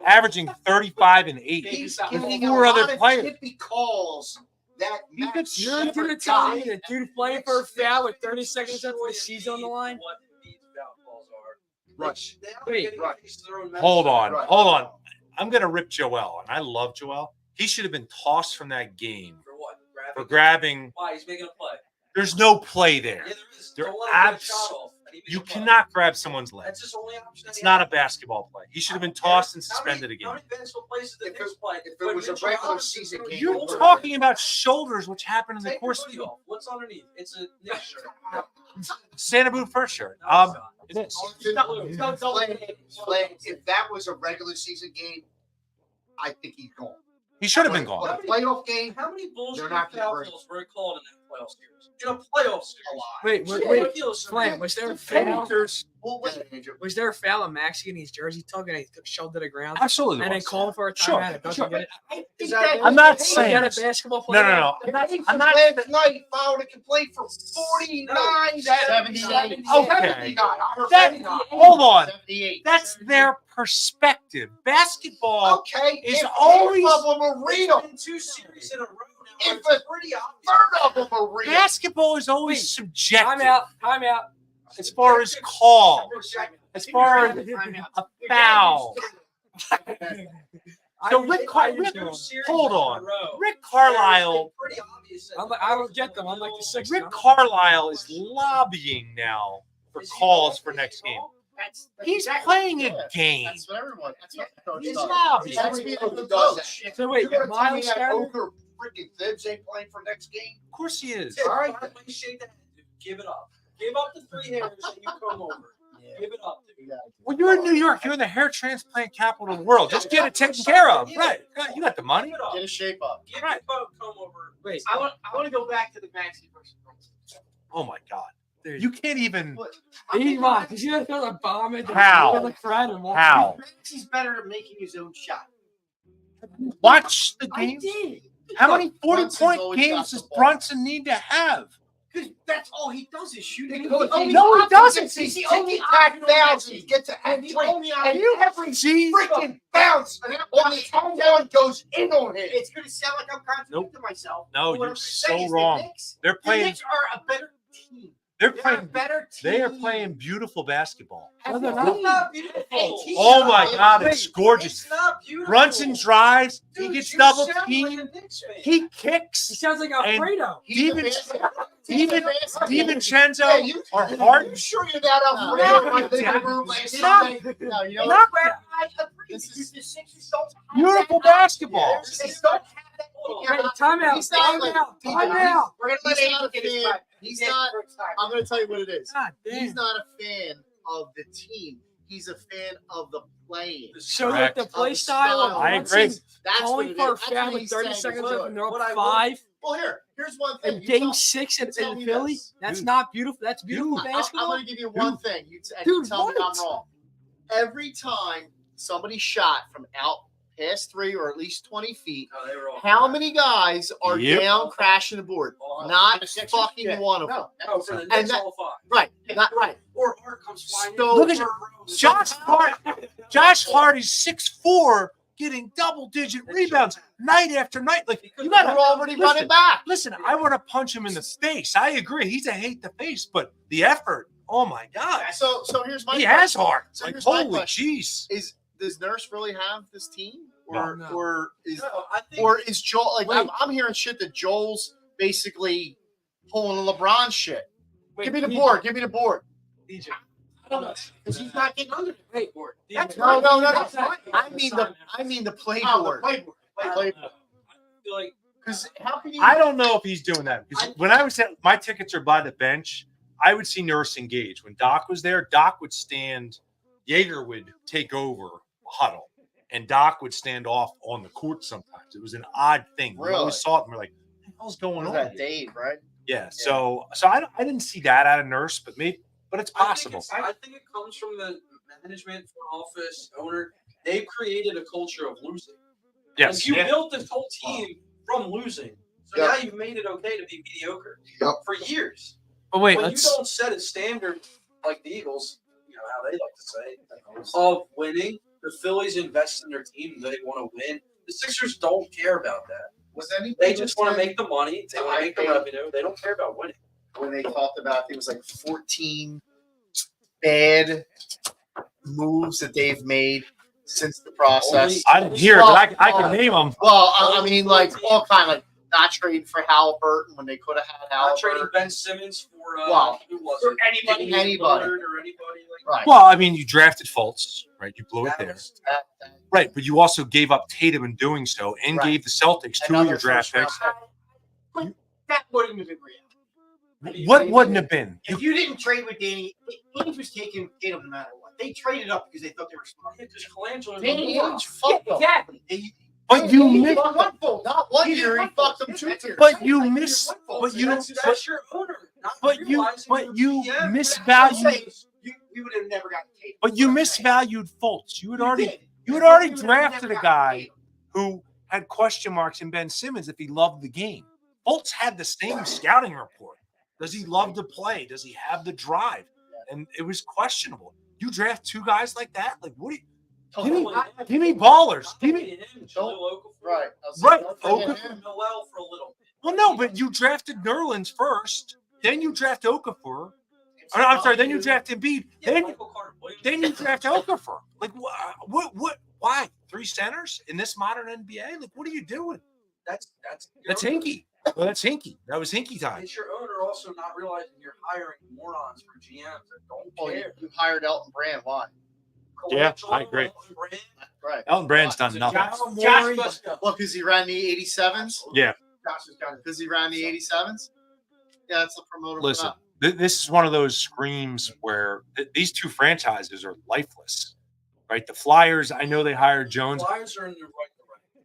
averaging 35 and 8. He's With getting four a other lot of players. chippy calls. That You could- Max You're never gonna tell me got. that dude playing for a foul with 30 seconds left of the season on the line? What these foul calls are. Rush. They are Wait, getting right. a piece of their own Hold on. medicine. Hold on. I'm going to rip Joel, and I love Joel. He should have been tossed from that game For what? for grabbing. Why? He's making a play. There's no play there. Yeah, there is. There Don't let him get a abs- shot off, and he makes You a play. cannot grab someone's leg. That's his only option. It's not a basketball play. He should have been tossed and suspended How again. many basketball plays did If the Knicks it- play? if it When was a Mitchell regular Robinson season threw game, You're shoulders? talking about shoulders, which happened in the Take course your of hoodie the off. What's underneath? It's a Knicks shirt. Santa Boot first shirt. No, it's not. It is. If that was a regular season game, I think he's gone. He should have been But gone. a playoff game, How many bullshit They're not gonna foul break. calls were called in that playoff series? In a playoff series. Wait, It's wait, ridiculous. Flan, was there a foul? well, Was there a foul on Maxey in his jersey tugging and he shoved to the ground? Absolutely. And then was. called for a timeout Sure, and doesn't sure. get it? Is I'm not Was saying. that a basketball player? No. I'm not last night filed a complaint for 49. 78. Okay. That, Hold on. 78. That's their perspective. Basketball. okay. It's if always- both of them are It's real. been 2 series in a row if a third of them are real. Basketball is always subjective. Time out. Time out. As far as call, as far as a foul. So hold on. Rick Carlisle. I don't get them. I'm like the sixth. Rick Carlisle is lobbying now for calls for next game. He's playing a game. That's what everyone. That's what the coach He's does. lobbying. That's people who does that. So wait, You're gonna tell me Miles that Shannon? Ogre freaking Thibs ain't playing for next game? Of course he is. All right, shake that. Dude. Give it up. Give up the 3 hairs and you come over. Give it up, dude. When you're in New York, you're in the hair transplant capital of the world. Just get it taken care of. Right. You got the money. Give it up. Get a shape up. Give Right. the boat, come over. Wait, I want to go back to the Maxey versus Brunson. Oh my God. You can't even. He's mine. Because you have to bomb it. How? How? Maxey's better at making his own shot. Watch the I game. did. How many Brunson's 40-point always games got the does ball. Brunson need to have? Because that's all he does is shoot. And No, he doesn't. He's the Ticky only tack option bounce on and the get to And the entry. only And option. every See? freaking bounce on the countdown goes in on him. It's going to sound like I'm contradicting myself. No, But what you're I'm saying so is wrong. The Knicks, They're the playing. Knicks are a better team. They're They're a playing. better team. They are playing beautiful basketball. No, they're It's not. not beautiful. Oh my God, it's gorgeous. It's not beautiful. Brunson drives. He Dude, gets you double sound like teamed. a Knicks fan. He kicks. He sounds like And- Alfredo. DiVincenzo you- or Are you Harden. sure you're that No. Alfredo in the living room last Stop. night? No, you know Not what? that I agree. This because is- the Sixers don't have beautiful that. basketball. They don't have that. Wait, time out. He's not Time like- out. he's Time not- out. We're going to let He's him not a get his fan. time. He's He's not- first time. I'm going to tell you what it is. God He's damn. not a fan of the team. He's a fan of the playing. So Correct. like the play style of I Brunson agree. That's what calling it for a is. That's foul what with he's 30 saying. seconds Look, left and they're what up I 5 Well, here's one thing. in You game tell- 6 in tell me Philly. this. That's Dude. not beautiful. That's beautiful I'm basketball. going to give you one thing. You and Dude, you tell me what? I'm wrong. Every time somebody shot from out past 3 or at least 20 feet, No, they were all how fine. many guys are Yep. down crashing the board? All Not The Sixers? fucking Yeah. one of them. No, for the And Knicks, that- all 5. Right. Not right. Or Hart comes flying in. So- Look at Third row. Josh Hart is 6'4", getting double-digit rebounds night after night. Like you They're gotta already listen. running back. Listen, I want to punch him in the face. I agree. He's a hate the face, but the effort. Oh my God, So here's my he question. has heart. So Like here's my holy question. jeez. Does Nurse really have this team, or No. or is No, I think or is Joel like Wait. I'm hearing shit that Joel's basically pulling a LeBron shit. Wait, Give me the DJ, board. Give me the board. DJ. I don't know. Because he's not getting under the Wait, board. DJ. No. That's not- I mean the playboard. Oh, the playboard. I feel like Because how can you? I don't know if he's doing that because when I was at my tickets are by the bench, I would see Nurse engage. When Doc was there, Doc would stand. Yeager would take over huddle, and Doc would stand off on the court. Sometimes it was an odd thing. We Really? always saw it, and we're like, "What the hell's What going is on?" that, here?" Dave? Right? Yeah. So I didn't see that out of Nurse, but it's possible. I think it comes from the management, front office, owner. They've created a culture of losing. Yes. Like, you built this whole team from losing. So Yeah. now you've made it okay to be mediocre Yep. for years. But wait, when let's. you don't set a standard like the Eagles, you know how they like to say, of winning, the Phillies invest in their team. They want to win. The Sixers don't care about that. Was anybody They just want to listening make the money. They want to make the revenue. They don't care about winning. when they talked about I think it was like 14 bad moves that they've made since the process. I didn't hear it, but I can name them. Well, I mean, like all kind of like not trading for Halliburton when they could have had Not trading Halliburton. Ben Simmons for Wow. who was For it? anybody. Damian Anybody. Lillard or anybody like Right. Well, I mean, you drafted Fultz, right? You blew it that. there, That- right? But you also gave up Tatum in doing so, and Right. gave the Celtics 2 of Another your draft first round picks. That wouldn't have been real. What wouldn't have been? If you didn't trade with Danny, Ainge was taking Tatum no matter what. They traded up because they thought they were smart. Because Colangelo Danny was Ainge fucked them. Exactly. But you He missed. won one fold, not one year. He fucked them 2 years. But you missed. But you. that's your owner. Not But you. realizing But you're you GM. I'm misvalued. saying we would have never gotten Tatum. But you misvalued Fultz. You had already drafted a guy who had question marks in Ben Simmons if he loved the game. Fultz had the same scouting report. Does he love to play? Does he have the drive? And it was questionable. You draft 2 guys like that? Like, what do you give me ballers? Give me Jaleel Okafor. Right. I was Right. like, don't forget Okay. him. Noel for a little bit. No, but you drafted Nerlens first, then you draft Okafor. I'm sorry, then you draft Embiid, then you draft Okafor. Like what? Why 3 centers in this modern NBA? Like, what are you doing? That's Hinky. Well, that's Hinky. That was Hinky time. It's your owner also not realizing you're hiring morons for GMs that don't Oh, care. you hired Elton Brand. Why? Yeah, I agree. Right. Elton Brand's done nothing. Look, because he ran the 87s. Yeah. Because he ran the 87s. Yeah, that's a promoter. for Listen, that. this is one of those screams where these two franchises are lifeless, right? The Flyers, I know they hired Jones, Flyers are in the right.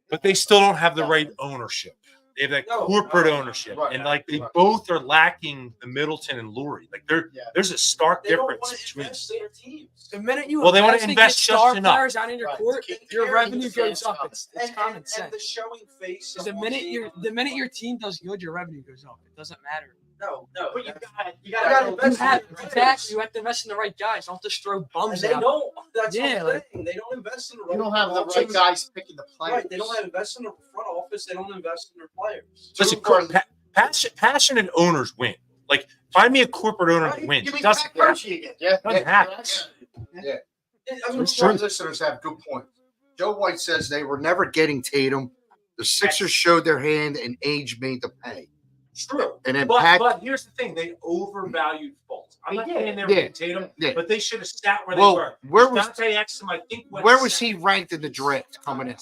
but they still don't have the right ownership. They have that corporate ownership, Right. and like they both are lacking the Middleton and Lurie. Like there's a stark They don't difference want to between. invest in their teams. The minute you Well, they wanna and invest get just star enough. players out in your Right. court, your revenue goes up. It's common And sense. the showing face. of The one minute team- your team does good, your revenue goes up. It doesn't matter. no, But you that's- got You gotta invest in your players. You have to invest in the right guys. Don't just throw And bums they out. don't. That's Yeah, what I'm saying. They don't invest in the right. You don't have the right coaches. guys picking the players. Right. They don't have invest in the front office. They don't invest in their players. Listen, passionate owners win. Like, find me a corporate owner that wins. Give me It doesn't Pat Hershey again. Yeah, Doesn't happen. I mean, Some listeners have good points. Joe White says they were never getting Tatum. The Sixers showed their hand, and age made the pay. It's true. And then But here's the thing: they overvalued Fultz. I'm not saying they were Yeah. Tatum, Yeah. but they should have sat where Well, they were. where was Dante Exum? I think where was he ranked in the draft coming in?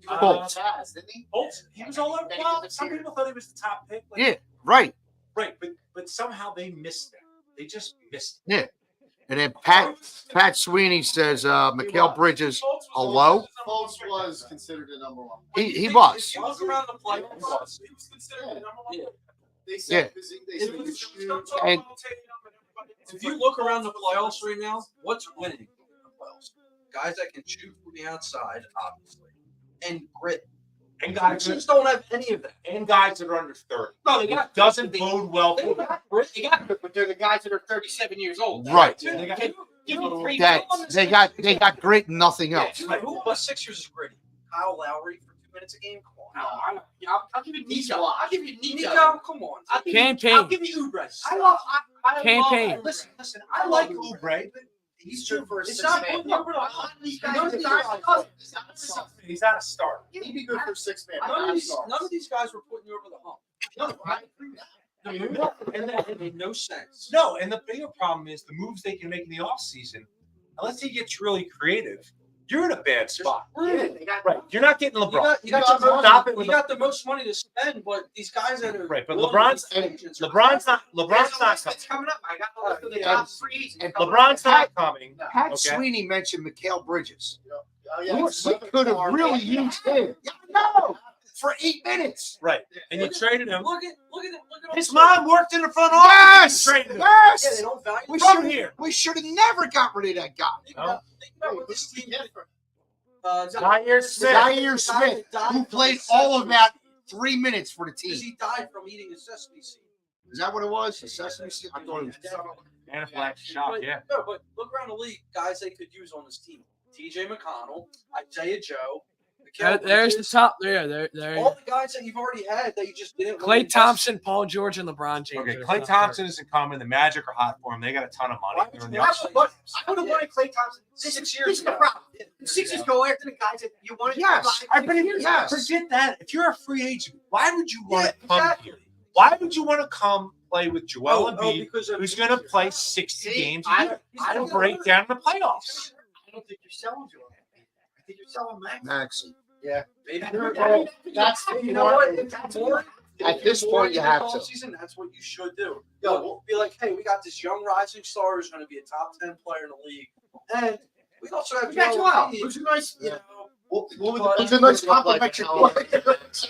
Fultz. Didn't he? Fultz, he was all over. Well, some people thought he was the top pick. Like, Yeah, right. right. But somehow they missed that. They just missed. Yeah. And then Pat Sweeney says Mikal Bridges. Hello? Fultz was considered the number one. He was. If you look around the playoffs, He was considered the number one. Yeah. They said, they said If he should- if you look around the playoffs right now, what's winning in the playoffs? Guys that can shoot from the outside, obviously, and grit. And The guys, teams don't have any of that. and guys that are under 30. No, they got Doesn't bode well They for got grit. They got it, but they're the guys that are 37 years old. Right. They got, give them 3 That they got grit and nothing else. Right. Who of us Sixers is gritty? Kyle Lowry for 2 minutes a game? Come on. I'll give you Nico. I'll give you Nico. Nico, come on. I'll give you- Campaign. I'll give you Oubre. I Campaign. love. Listen. I like Oubre. He's good for a It's six not man. putting over the He's not a starter. He'd be good for 6 man. None of these guys were putting you over the hump. No, I agree with that. No, And that made no sense. no, and the bigger problem is the moves they can make in the offseason. Unless he gets really creative, you're in a bad spot. Yeah, they got Right. You're not getting You LeBron. got, Stop it with you got the most money to spend, but these guys that are Right, but willing LeBron's- to be agents are- LeBron's not coming. It's coming up. I got the list of the Yeah. top 3 agents. And LeBron's not coming. Pat Okay. Sweeney mentioned Mikal Bridges. Oh, We yeah. could have really used him. No, for 8 minutes. Right. And you traded him. Look at all His the- mom worked in the front office. Yes, You traded him. Yeah, they yes. don't value We From should here. we should have never got rid of that guy. Think about what this team did. Zaire Smith. Zaire Smith, who played all of that 3 minutes for the Because team. he died from eating a sesame seed. Is that what it was? The Sesame Seed? I thought it was. Anaphylactic shock, But, yeah. No, but look around the league, guys they could use on this team. TJ McConnell, Isaiah Joe, Mikal There's the Bridges, top. There. all the guys that you've already had that you just didn't. Clay invest- Thompson, Paul George, and LeBron James. Okay, are the Klay top Thompson isn't coming. The Magic are hot for him. They got a ton of money. Why would They're in you the not upside. play- I would have wanted Clay Thompson 6 This years is the ago. problem. The Sixers go after the guys that you wanted. Yes. Yes. Forget that. If you're a free agent, why would you want to Yeah, come exactly. here? Why would you want to come play with Joel Embiid, because of who's going to play 60 See, games I- a year? I and don't break down in the playoffs? I don't think you're selling Joel Embiid. I think you're selling Max. Maxi. Maybe That's you know what? At this point, you have to. Season, that's what you should do. Be like, hey, we got this young rising star who's going to be a top 10 player in the league, and we also have We got Joel Joel. Embiid, Who's a nice. you know, What would But- the It's a nice backcourt look like complimentary with play.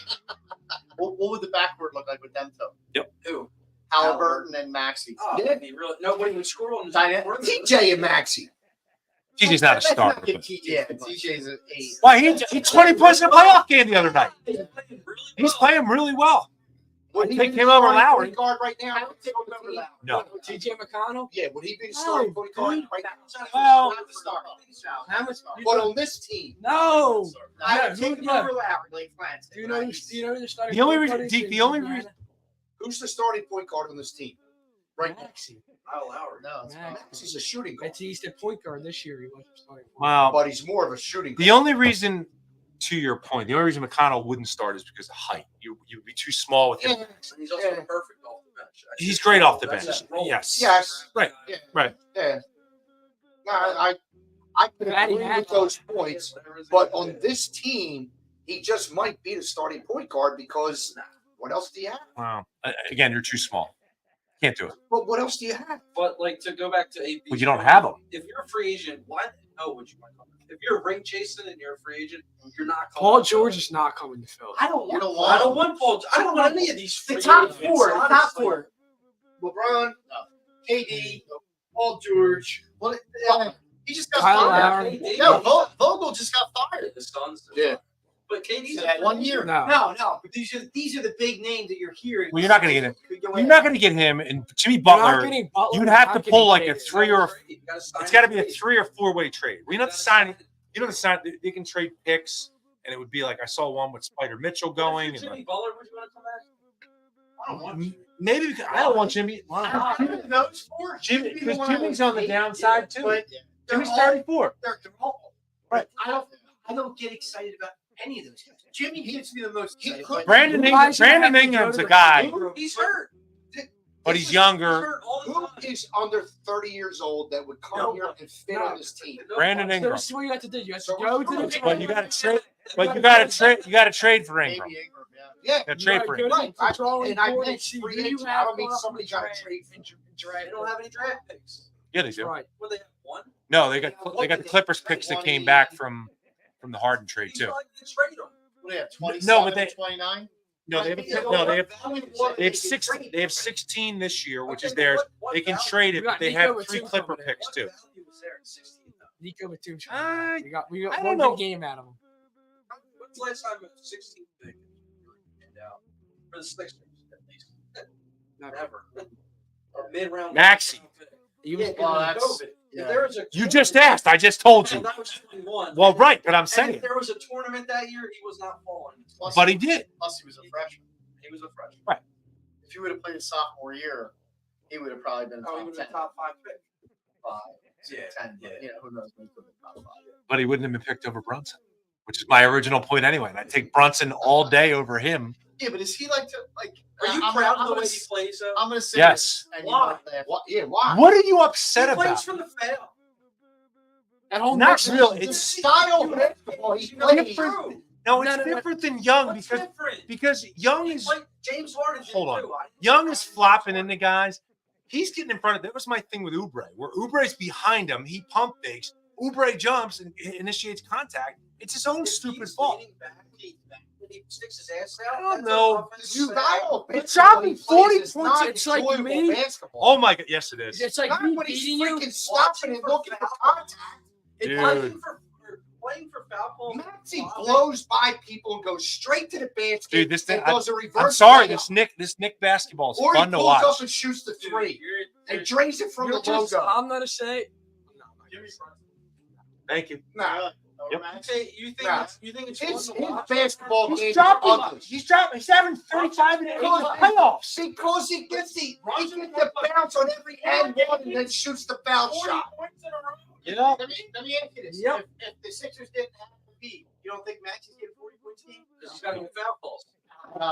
What would the backcourt look like with them two? who? Halliburton and Maxey. Oh, Yeah. that'd be really nobody would score on the Dynamic. TJ and Maxi. TJ's not a Let's starter. not give but- TJ Yeah, too much. TJ's an 8. Why? He 20 points in a playoff game the other night. He's playing really He's well. playing really well. Would he take be him the over starting Lowry. point guard right now? I would take him over Lowry. No. TJ McConnell? Yeah, would he be the starting No, point guard dude. right now? Well, Not the starter. How much? But on this team, No. I Yeah, would take him yeah. over Lowry, like Flint. Do you know who the starting The only point guard reason- is Deke, in the only Indiana? reason- who's the starting point guard on this team? Right now. Maxey. Kyle Lowry. No, it's Max. fine. He's a shooting guard. He said point guard this year. He wasn't starting. Wow. But he's more of a shooting guard. The only reason, to your point, the only reason McConnell wouldn't start is because of height. You'd be too small with him. Yeah. And he's also perfect off the bench. He's great off the That's bench. his role. Yes. Yes. Right. Yeah. Right. Yeah. No, I could Fatty agree with Mac. those points, but on this team, he just might be the starting point guard because what else do you have? Wow. Again, you're too small. Can't do it. But what else do you have? But like to go back to AB, Well, you don't have him. If you're a free agent, why the hell would you want to come? If you're a ring chasing and you're a free agent, you're not coming. Paul to George Philly. is not coming to Philly. I don't You want don't I don't want want Paul. I don't want any of these. the free top agents, four. The top honestly. four. LeBron, KD, Paul George. Well, he just got Kyle fired. Lowry. No, Vogel just got fired. The Suns. Yeah. But KD's Yeah, 1 year. No. No. But these are the big names that you're hearing. Well, you're not gonna get him. Could go You're in. not going to get him. And Jimmy You're not Butler, getting Butler. you'd You're have not to getting pull like a Tatum. 3 or You gotta sign it's got to be a him. 3 or 4-way trade. We don't have to sign. You don't have to sign. They can trade picks, and it would be like I saw one with Spider Mitchell going. If you're And Jimmy Butler, would you want to come back? I don't want. maybe because I don't want Jimmy. Those four. Jimmy, because Jimmy's on the downside too. But Jimmy's they're all- 34. They're all Right. I don't get excited about any of those guys. Jimmy gets me the most excited. could- Brandon You Ingram, guys should have Brandon to go Ingram's to a the- guy, He's hurt. but he's younger. hurt all the Who time. is under 30 years old that would come here and fit on this team? Brandon No, Ingram. So this is what you have to do. You have to So go we're to the screwed. But you got to trade. But you got to trade. You got to trade for Ingram. Maybe Ingram, yeah. Yeah. You got to You trade gotta for go Ingram. to Right. the drawing And I board meant and see free who you agent. I have don't mean left somebody in got the to trade for. They don't have any draft picks. Yeah, they do. Right. Well, they have one. No, they got the Clippers picks that came back from the Harden trade He's too. not going to trade them. What do they have? 27, No, but they- 29? No, they have they have 16 this year, which is theirs. They can trade it, but they have 3 Clipper picks too. What value was there at 16 though? Nico Batum. I- We got I one don't know. good game out of him. When's the last time a 16 pick was out for the Sixers at least? Never. A mid-round. Maxey. He was Well, Well, that's- If yeah. there was a You just asked. I just told Well, you. that was 21. Well, right, but I'm And saying, if there was a tournament that year, he was not falling. Plus, but he did. plus he was a freshman. He was a freshman. If he would have played his sophomore year, he would have probably been Oh, he top was 10. a top 5 pick. 5, Yeah, 10. yeah. You know, who knows? Maybe he'll be top 5. But he wouldn't have been picked over Brunson, which is my original point anyway. And I take Brunson all day over him. Yeah, but is he like to like? Are you I'm proud gonna, of the way he plays, though? I'm gonna say Yes. this, and you Why? might laugh. What? Yeah. Why? What are you He upset plays about? from the fail. at home. Not next real. season. The It's style of basketball he You know, plays. it's true. no, it's No, no, no. different than Young What's because different? Young He is played- James Harden did Hold on. too. Young is flopping into guys. He's getting in front of. That was my thing with Oubre, where Oubre's behind him. He pump fakes. Oubre jumps and initiates contact. It's his own If stupid he's fault. leaning back, he sticks his ass out. I don't that's know. an offensive You foul. style of But basketball dropping he plays 40 is points, not it's like enjoyable me. basketball. Oh my god, yes it is. It's like Not me when he's beating you. freaking stopping and looking for contact. It's Dude. playing for foul calls. Maxey blows by people and goes straight to the basket. Dude, this thing- and does a reverse. I'm sorry, layup. this Nick basketball is Or he fun to pulls watch. up and shoots the Dude, 3 you're- and drains it from You're the just, logo. I'm gonna say. Thank you. Nah, Yep. You think Nah. it's his fun to watch? basketball game He's is dropping. ugly. He's dropping. He's having 35 in the playoffs. Because he gets the bounce on every end one and then shoots the bounce 40 shot. points in a row. You know. Let me ask you this: Yep. if the Sixers didn't have Embiid, you don't think Maxey's getting 40 points a game? Because he's got to get foul calls.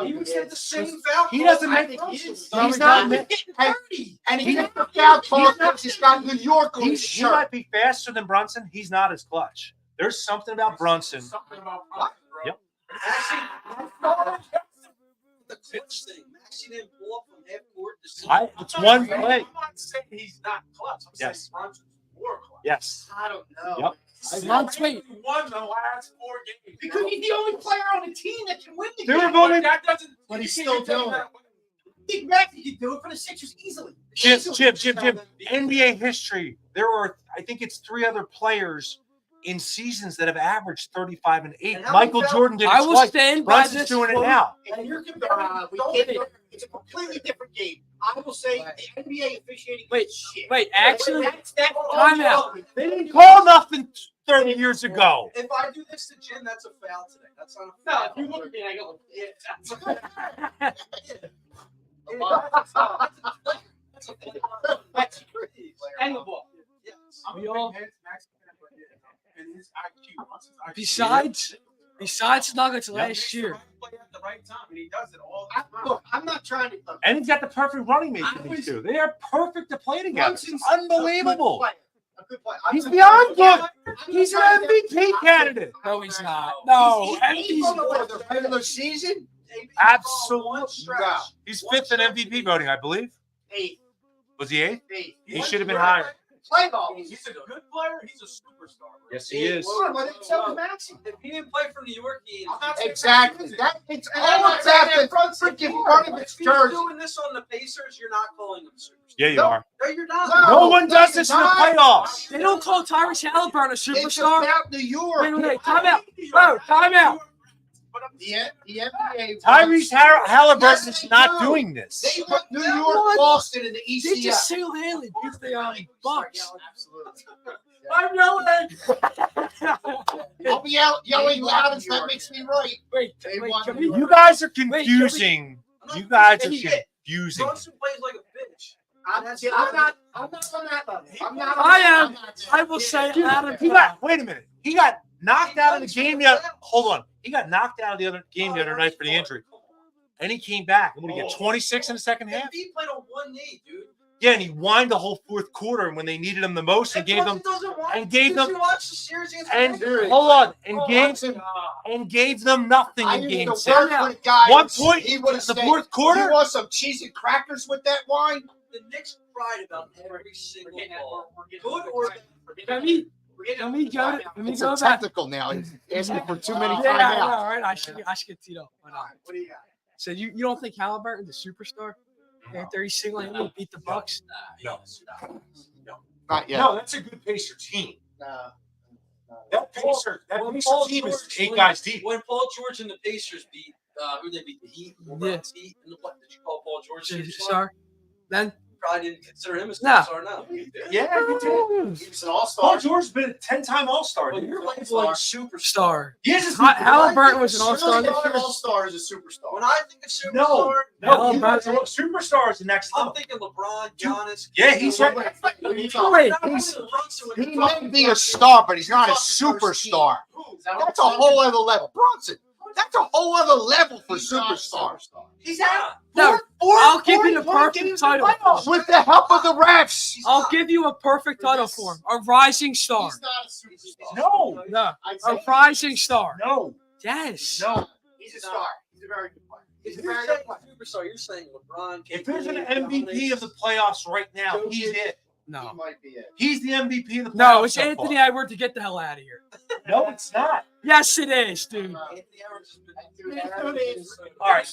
He was was at the same foul He calls. doesn't I make. think he is. He's not. getting 30. And he gets the foul call because he's got New York on his He shirt. might be faster than Brunson. He's not as clutch. There's something about Brunson. Something about What? Yep. The clutch thing. Maxey didn't pull up from half court to see. It's one play. I'm not saying he's not clutch. I'm Yes. saying Brunson's more clutch. Yes. I don't know. Yep. Wait. He won the last 4 games because he's the only player on the team that can win the There game. have only- But that doesn't. But he's you still can't tell doing that. I think Maxey could do it for the Sixers easily. Jim, Easily. NBA history. There are, I think it's 3 other players in seasons that have averaged 35 and 8. And how many Michael fouls- Jordan did it I will twice. stand by Brunson's this doing it quote. now. And you're comparing. we don't get compare it. it It's a completely different game. I will say the NBA officiating Wait, is shit. wait, actually, that's time out. They didn't call nothing 30 years ago. If I do this to Jim, that's a foul today. That's not a No, foul. if you look at me and I go, yeah, that's a that's crazy. And the ball. Yes. We all- Besides Nuggets last year. Look, I'm not trying to. Look, And he's got the perfect running mate for these two. They are perfect to play together. Brunson's It's unbelievable. A good player. He's beyond good. He's an MVP candidate. No, he's not. No, He's For the regular season, Absolutely. no. He's fifth in MVP voting, I believe. Eighth. Was he eighth? Eighth. He should have been higher. Playoffs. He's a good player. He's a superstar. Yes, he is. If he didn't play for New York, he Exactly. That it's all about the freaking front of its If he's jersey. doing this on the Pacers, you're not calling him superstar. Yeah, you No. are. No, you're not. No. No one does this in the playoffs. They don't call Tyrese Halliburton a It's superstar. about New York. Wait, time out. Bro, time out. The NBA. Tyrese Halliburton is not doing this. They want New York, Boston, and the They ECF. just single-handedly beat the Bucks. Absolutely. I'm yelling. I'll be out yelling loud as that makes me right. Wait, They wait, want can New we? You guys are confusing. You guys are confusing. Brunson plays like a bitch. I'm not on that level. I'm not. I am. I will say it out of Wait a minute. He got knocked out of the game Hold on. He got knocked out of the other game the other night for the injury. And he came back. I'm going to get 26 in the second half. He played on one knee, dude. Yeah, and he whined the whole fourth quarter. And when they needed him the most, and gave them Did you watch the series against and the Lakers? hold on and gave them nothing I in used game to six. work with a guy. 1 point He would in have the said, fourth quarter. "You want some cheese and crackers with that wine?" The Knicks cried about every single ball. Good Good or bad. Let me go. Let me It's go a back. technical now. He's asking for too many Yeah, I know, timeouts. right? I should get teed up. Why not? What do you got? So you don't think Halliburton's a superstar? After he single-handedly beat the Bucks? No. Not yet. No, that's a good Pacer team. That Pacer team is 8 guys deep. When Paul George and the Pacers beat, who they beat? The Heat? Yes. Heat? And what did you call Paul George? superstar? Star? Then Probably didn't consider him a No. superstar now. Yeah, you did. He was an Paul all-star. George's been a 10-time All-Star. Well, dude. you're labeling superstar. star. He is a Halliburton was an all-star. All-star is a superstar. When I think of superstar, No, Halliburton. superstar is the next I'm level. thinking LeBron, Giannis. Yeah, he's right. Wait, He may be a star, but he's not a superstar. That's a whole other level. Brunson. That's a whole other level for superstars. He's out. no, I'll give you the perfect title. With the help of the refs. I'll give you a perfect title for him. A rising star. He's not a superstar. No, No, I'd a say rising star. no, Yes. no. he's a star. He's a very good player. If you're saying superstar, you're saying LeBron. If there's an MVP of the playoffs right now, he's it. He No. might be it. He's the MVP of the playoffs. No, it's so Anthony far. Edwards to get the hell out of here. No, it's not. Yes, it is, dude. Anthony Edwards has been. All right,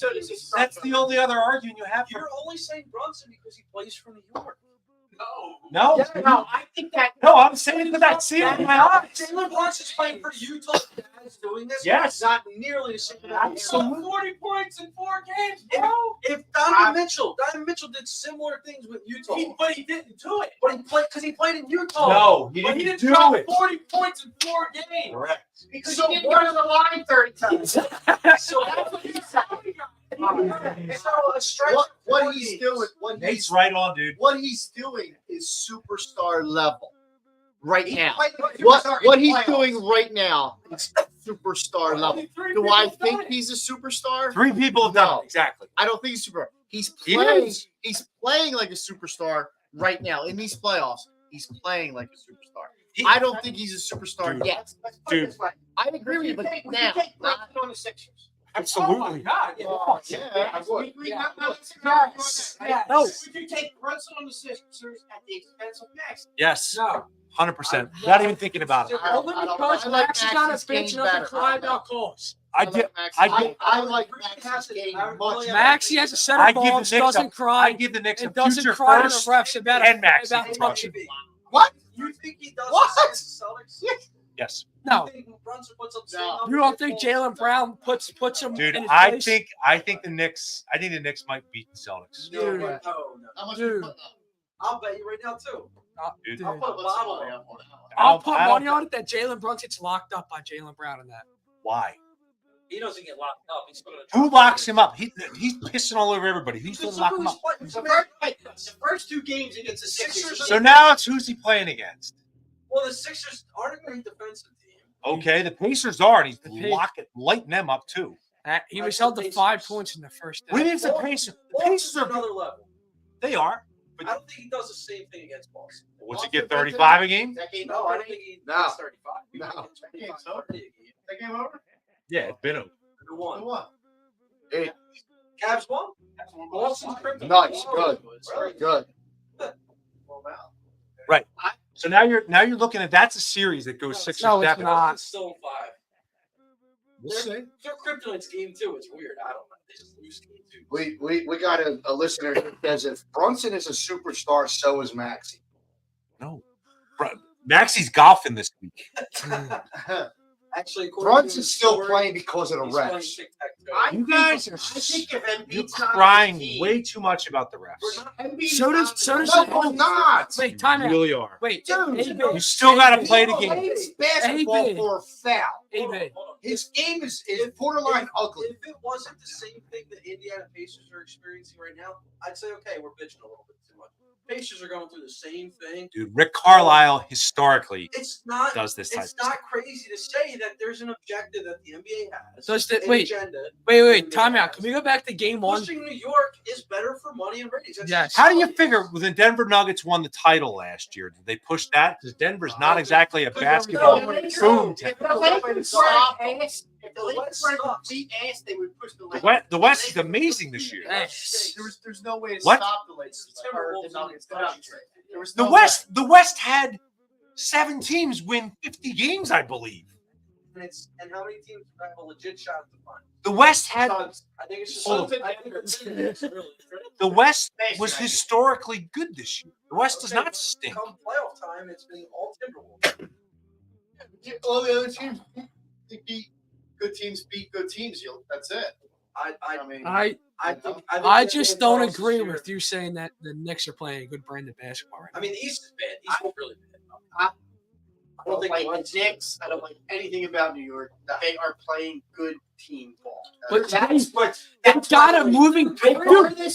that's the only other argument you have. You're only saying Brunson because he plays for New York. No, No, I think that. no, I'm saying that I see it in my eyes. Jalen Brunson's playing for Utah. Dad's doing this. Yes. Not nearly the same. Absolutely. 40 points in 4 games, bro. If Donovan Mitchell did similar things with Utah. But he didn't do it. But he played because he played in Utah. No, he But he didn't didn't do drop it. 40 points in 4 games. Correct. Because So he didn't go to the line 30 times. So That's what he's saying. So a stretch. What he's doing, Nate's right on, dude. what he's doing is superstar level right now. Played What he's playoffs. doing right now is superstar level. Do I think he's a superstar? 3 people have done No. it. Exactly. I don't think he's super. He's He playing. is. He's playing like a superstar right now in these playoffs. He's playing like a superstar. I don't think he's a superstar Dude. yet. Let's put it this way. I agree with you, but Would now, you take not Brunson on the Sixers? Absolutely. God, yeah. Oh, yeah, I would. No. Would you take Brunson on the Sixers at the expense of Max? Yes. No. 100%. Not even thinking about it. Only because I like Max got a Max's bench game and doesn't better. cry about calls. I get. I like Max's game much. Maxie has a set I of give the balls, Knicks doesn't I cry, give the Knicks a and doesn't future cry to the first. refs about and Maxey. about touching. What? You think he does What? this against the Celtics? Yes. No. You think Brunson puts up No. You don't think Jaylen Brown puts him Dude, in his I place? think the Knicks might beat the Celtics. No, Dude. no. How much Dude. you putting up? I'll bet you right now too. Dude. Dude. I'll put a Put some bottle money on. up on that one. I'll I put don't money think- on it that Jalen Brunson gets locked up by Jaylen Brown in that. Why? He doesn't get locked up. He's gonna Who locks him up? He's pissing all over everybody. Who's going to lock him up? The first two games against the Sixers. So now it's who's he playing against? Well, the Sixers aren't a great defensive team. Okay, the Pacers are, and he's The lighting them up too. He was That's held the to 5 Pacers. points in the first What do you half. mean it's the Pacers? The Boston's Pacers are another level. They are. I don't think he does the same thing against Boston. What's he get? 35 a game? That game No, I don't think he No. gets 35. He No. gets 25, So? 30 a game. That game over? Yeah, it's been over. Who won? Who won? Cavs won? Boston's crypto. Nice, good. Really? Good. Well, wow. So now you're looking at that's a series that goes 6 No, or it's 7. not. Boston's still in 5. We'll see. Their kryptonite's game 2. It's weird. I don't know. They just lose game 2. We got a listener who says if Brunson is a superstar, so is Maxey. No, Maxey's golfing this week. Actually, according to Brunson's his still story, playing because of the he's playing refs. tic-tac-toe. You guys are I think if Embiid's you're not on the crying team, way too much about the We're refs. not- Embiid's So not does on the so team. does No, I'm not. Wait, time You out. really are. Wait, Dude, A-Big. You still got to A-Big. play the He game. plays basketball A-Big. for a foul. A-Big. Hold on. His game is borderline ugly. If it wasn't the same thing that Indiana Pacers are experiencing right now, I'd say, okay, we're bitching a little bit too much. Pacers are going through the same thing. Dude, Rick Carlisle historically It's not. does this type It's of stuff. not crazy to say that there's an objective that the NBA has. Does the- an wait. agenda. Wait, time out. Can we go back to game 1? Pushing New York is better for money and ratings. That's Yes. How do you figure when the Denver Nuggets won the title last year? Did they push that? Because Denver's not exactly a basketball No, boom If town. the Lakers were ass, if the Lakers were complete ass, they would push the Lakers. The West is amazing this year. Yes. There's no way to What? stop the Lakers. Or the Timberwolves Nuggets. in the country. There was The no West had 7 teams win 50 games, I believe. And how many teams have a legit shot at the final? The West had I think it's just Hold I think it's really the West was historically good this year. The West does not stink. Come playoff time, it's been all Timberwolves. All the other teams beat good teams. Beat good teams. That's it. I mean, think I the just NBA don't playoffs this agree year- with you saying that the Knicks are playing a good brand of basketball right now. I mean, the East is bad. The East is really bad. I don't like the Knicks. I don't like anything about New York. They are playing good team ball. But That's what they got a moving Dude,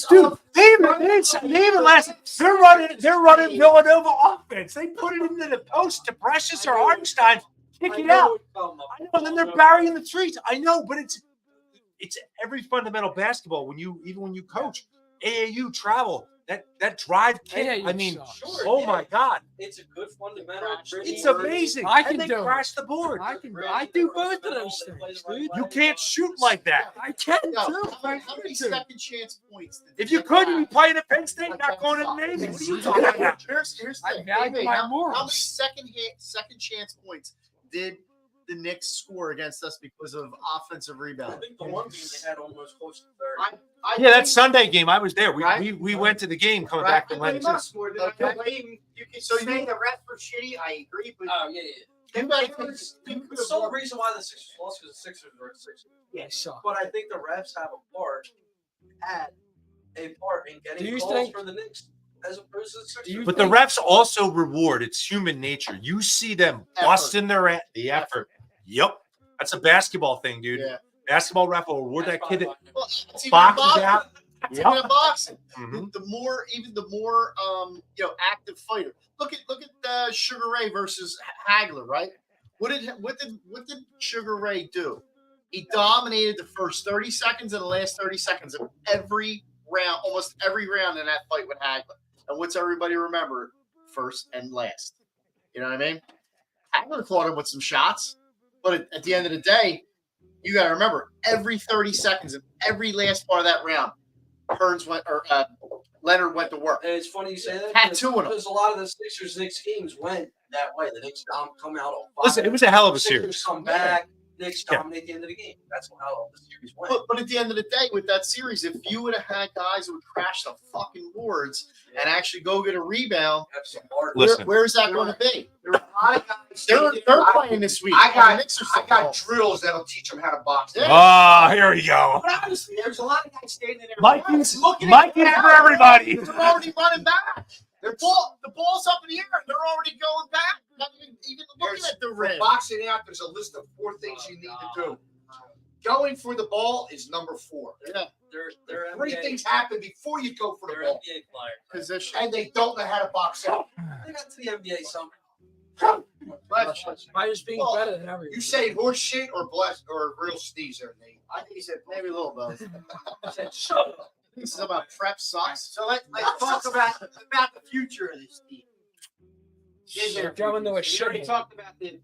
dude. They even last. They're running Villanova offense. They put it into the post to Precious or Hartenstein, kick it out. I know, and then they're burying the trees. I know, but it's every fundamental basketball. When you coach AAU travel, that drive kick. AAU I mean, sucks. oh my God, It's a good fundamental. it's amazing. I can and they do it. crash the board. I do both of those things, dude. You can't shoot like that. I can no, too. how many second chance points? Did If you could, you'd be playing at Penn State, not going to the Navy. What are you talking about? Here's I the thing. value Hey, my how many morals. second chance points did the Knicks score against us because of offensive I rebounding? think the one game they had almost close to 30. Yeah, that Sunday game, I was there. Right. We went to the game coming Right. back from They Lennon. must score. You can say the refs were shitty. I agree, but Oh, yeah. You guys- It's the reason why the Sixers lost because the Sixers were at 6. Yeah, suck. But I think the refs have a part in Do getting you calls think- for the Knicks as opposed to the Sixers. Do you But the refs also reward. It's human nature. You see them busting the effort. Yep. That's a basketball thing, dude. Yeah. Basketball ref will reward that kid that Well, it's even in boxes boxing. out. It's even in boxing. Mhm. The more active fighter. Look at Sugar Ray versus Hagler, right? What did Sugar Ray do? He dominated the first 30 seconds and the last 30 seconds of every round, almost every round in that fight with Hagler. And what's everybody remember? First and last. You know what I mean? Hagler caught him with some shots, but at the end of the day, you got to remember every 30 seconds and every last part of that round, Leonard went to work. And it's funny you say that Had two of them. because a lot of the Sixers-Knicks games went that way. The Knicks come out on fire. Listen, it was a hell of a Sixers series. come back. Knicks Yeah. dominate the end of the game. That's how the series went. But at the end of the day, with that series, if you would have had guys who would crash the fucking boards and actually go get a rebound, Have some hard- Listen. where is that going to be? lot of guys. They're playing this week. I and got the Knicks are I sitting got home. drills that'll teach them how to box. Yeah. Oh, here we go. But honestly, there's a lot of guys standing there. Mikey's looking Mikey's at for everybody. They're already running back. The ball's up in the air. And they're already going back. Not even looking at the For rim. boxing out, there's a list of 4 things you need to do. Going for the ball is number 4. Yeah, They're 3 NBA, things happen before you go for the they're ball, NBA players. position. and they don't know how to box out. They got to the NBA somehow. By just being Well, better than everyone. You say horse shit or real sneezer, Nate? I think he said maybe a little both. Shut up. This is about prep socks. So let's talk about the future of this team. They're going to a We shit already hole. talked about the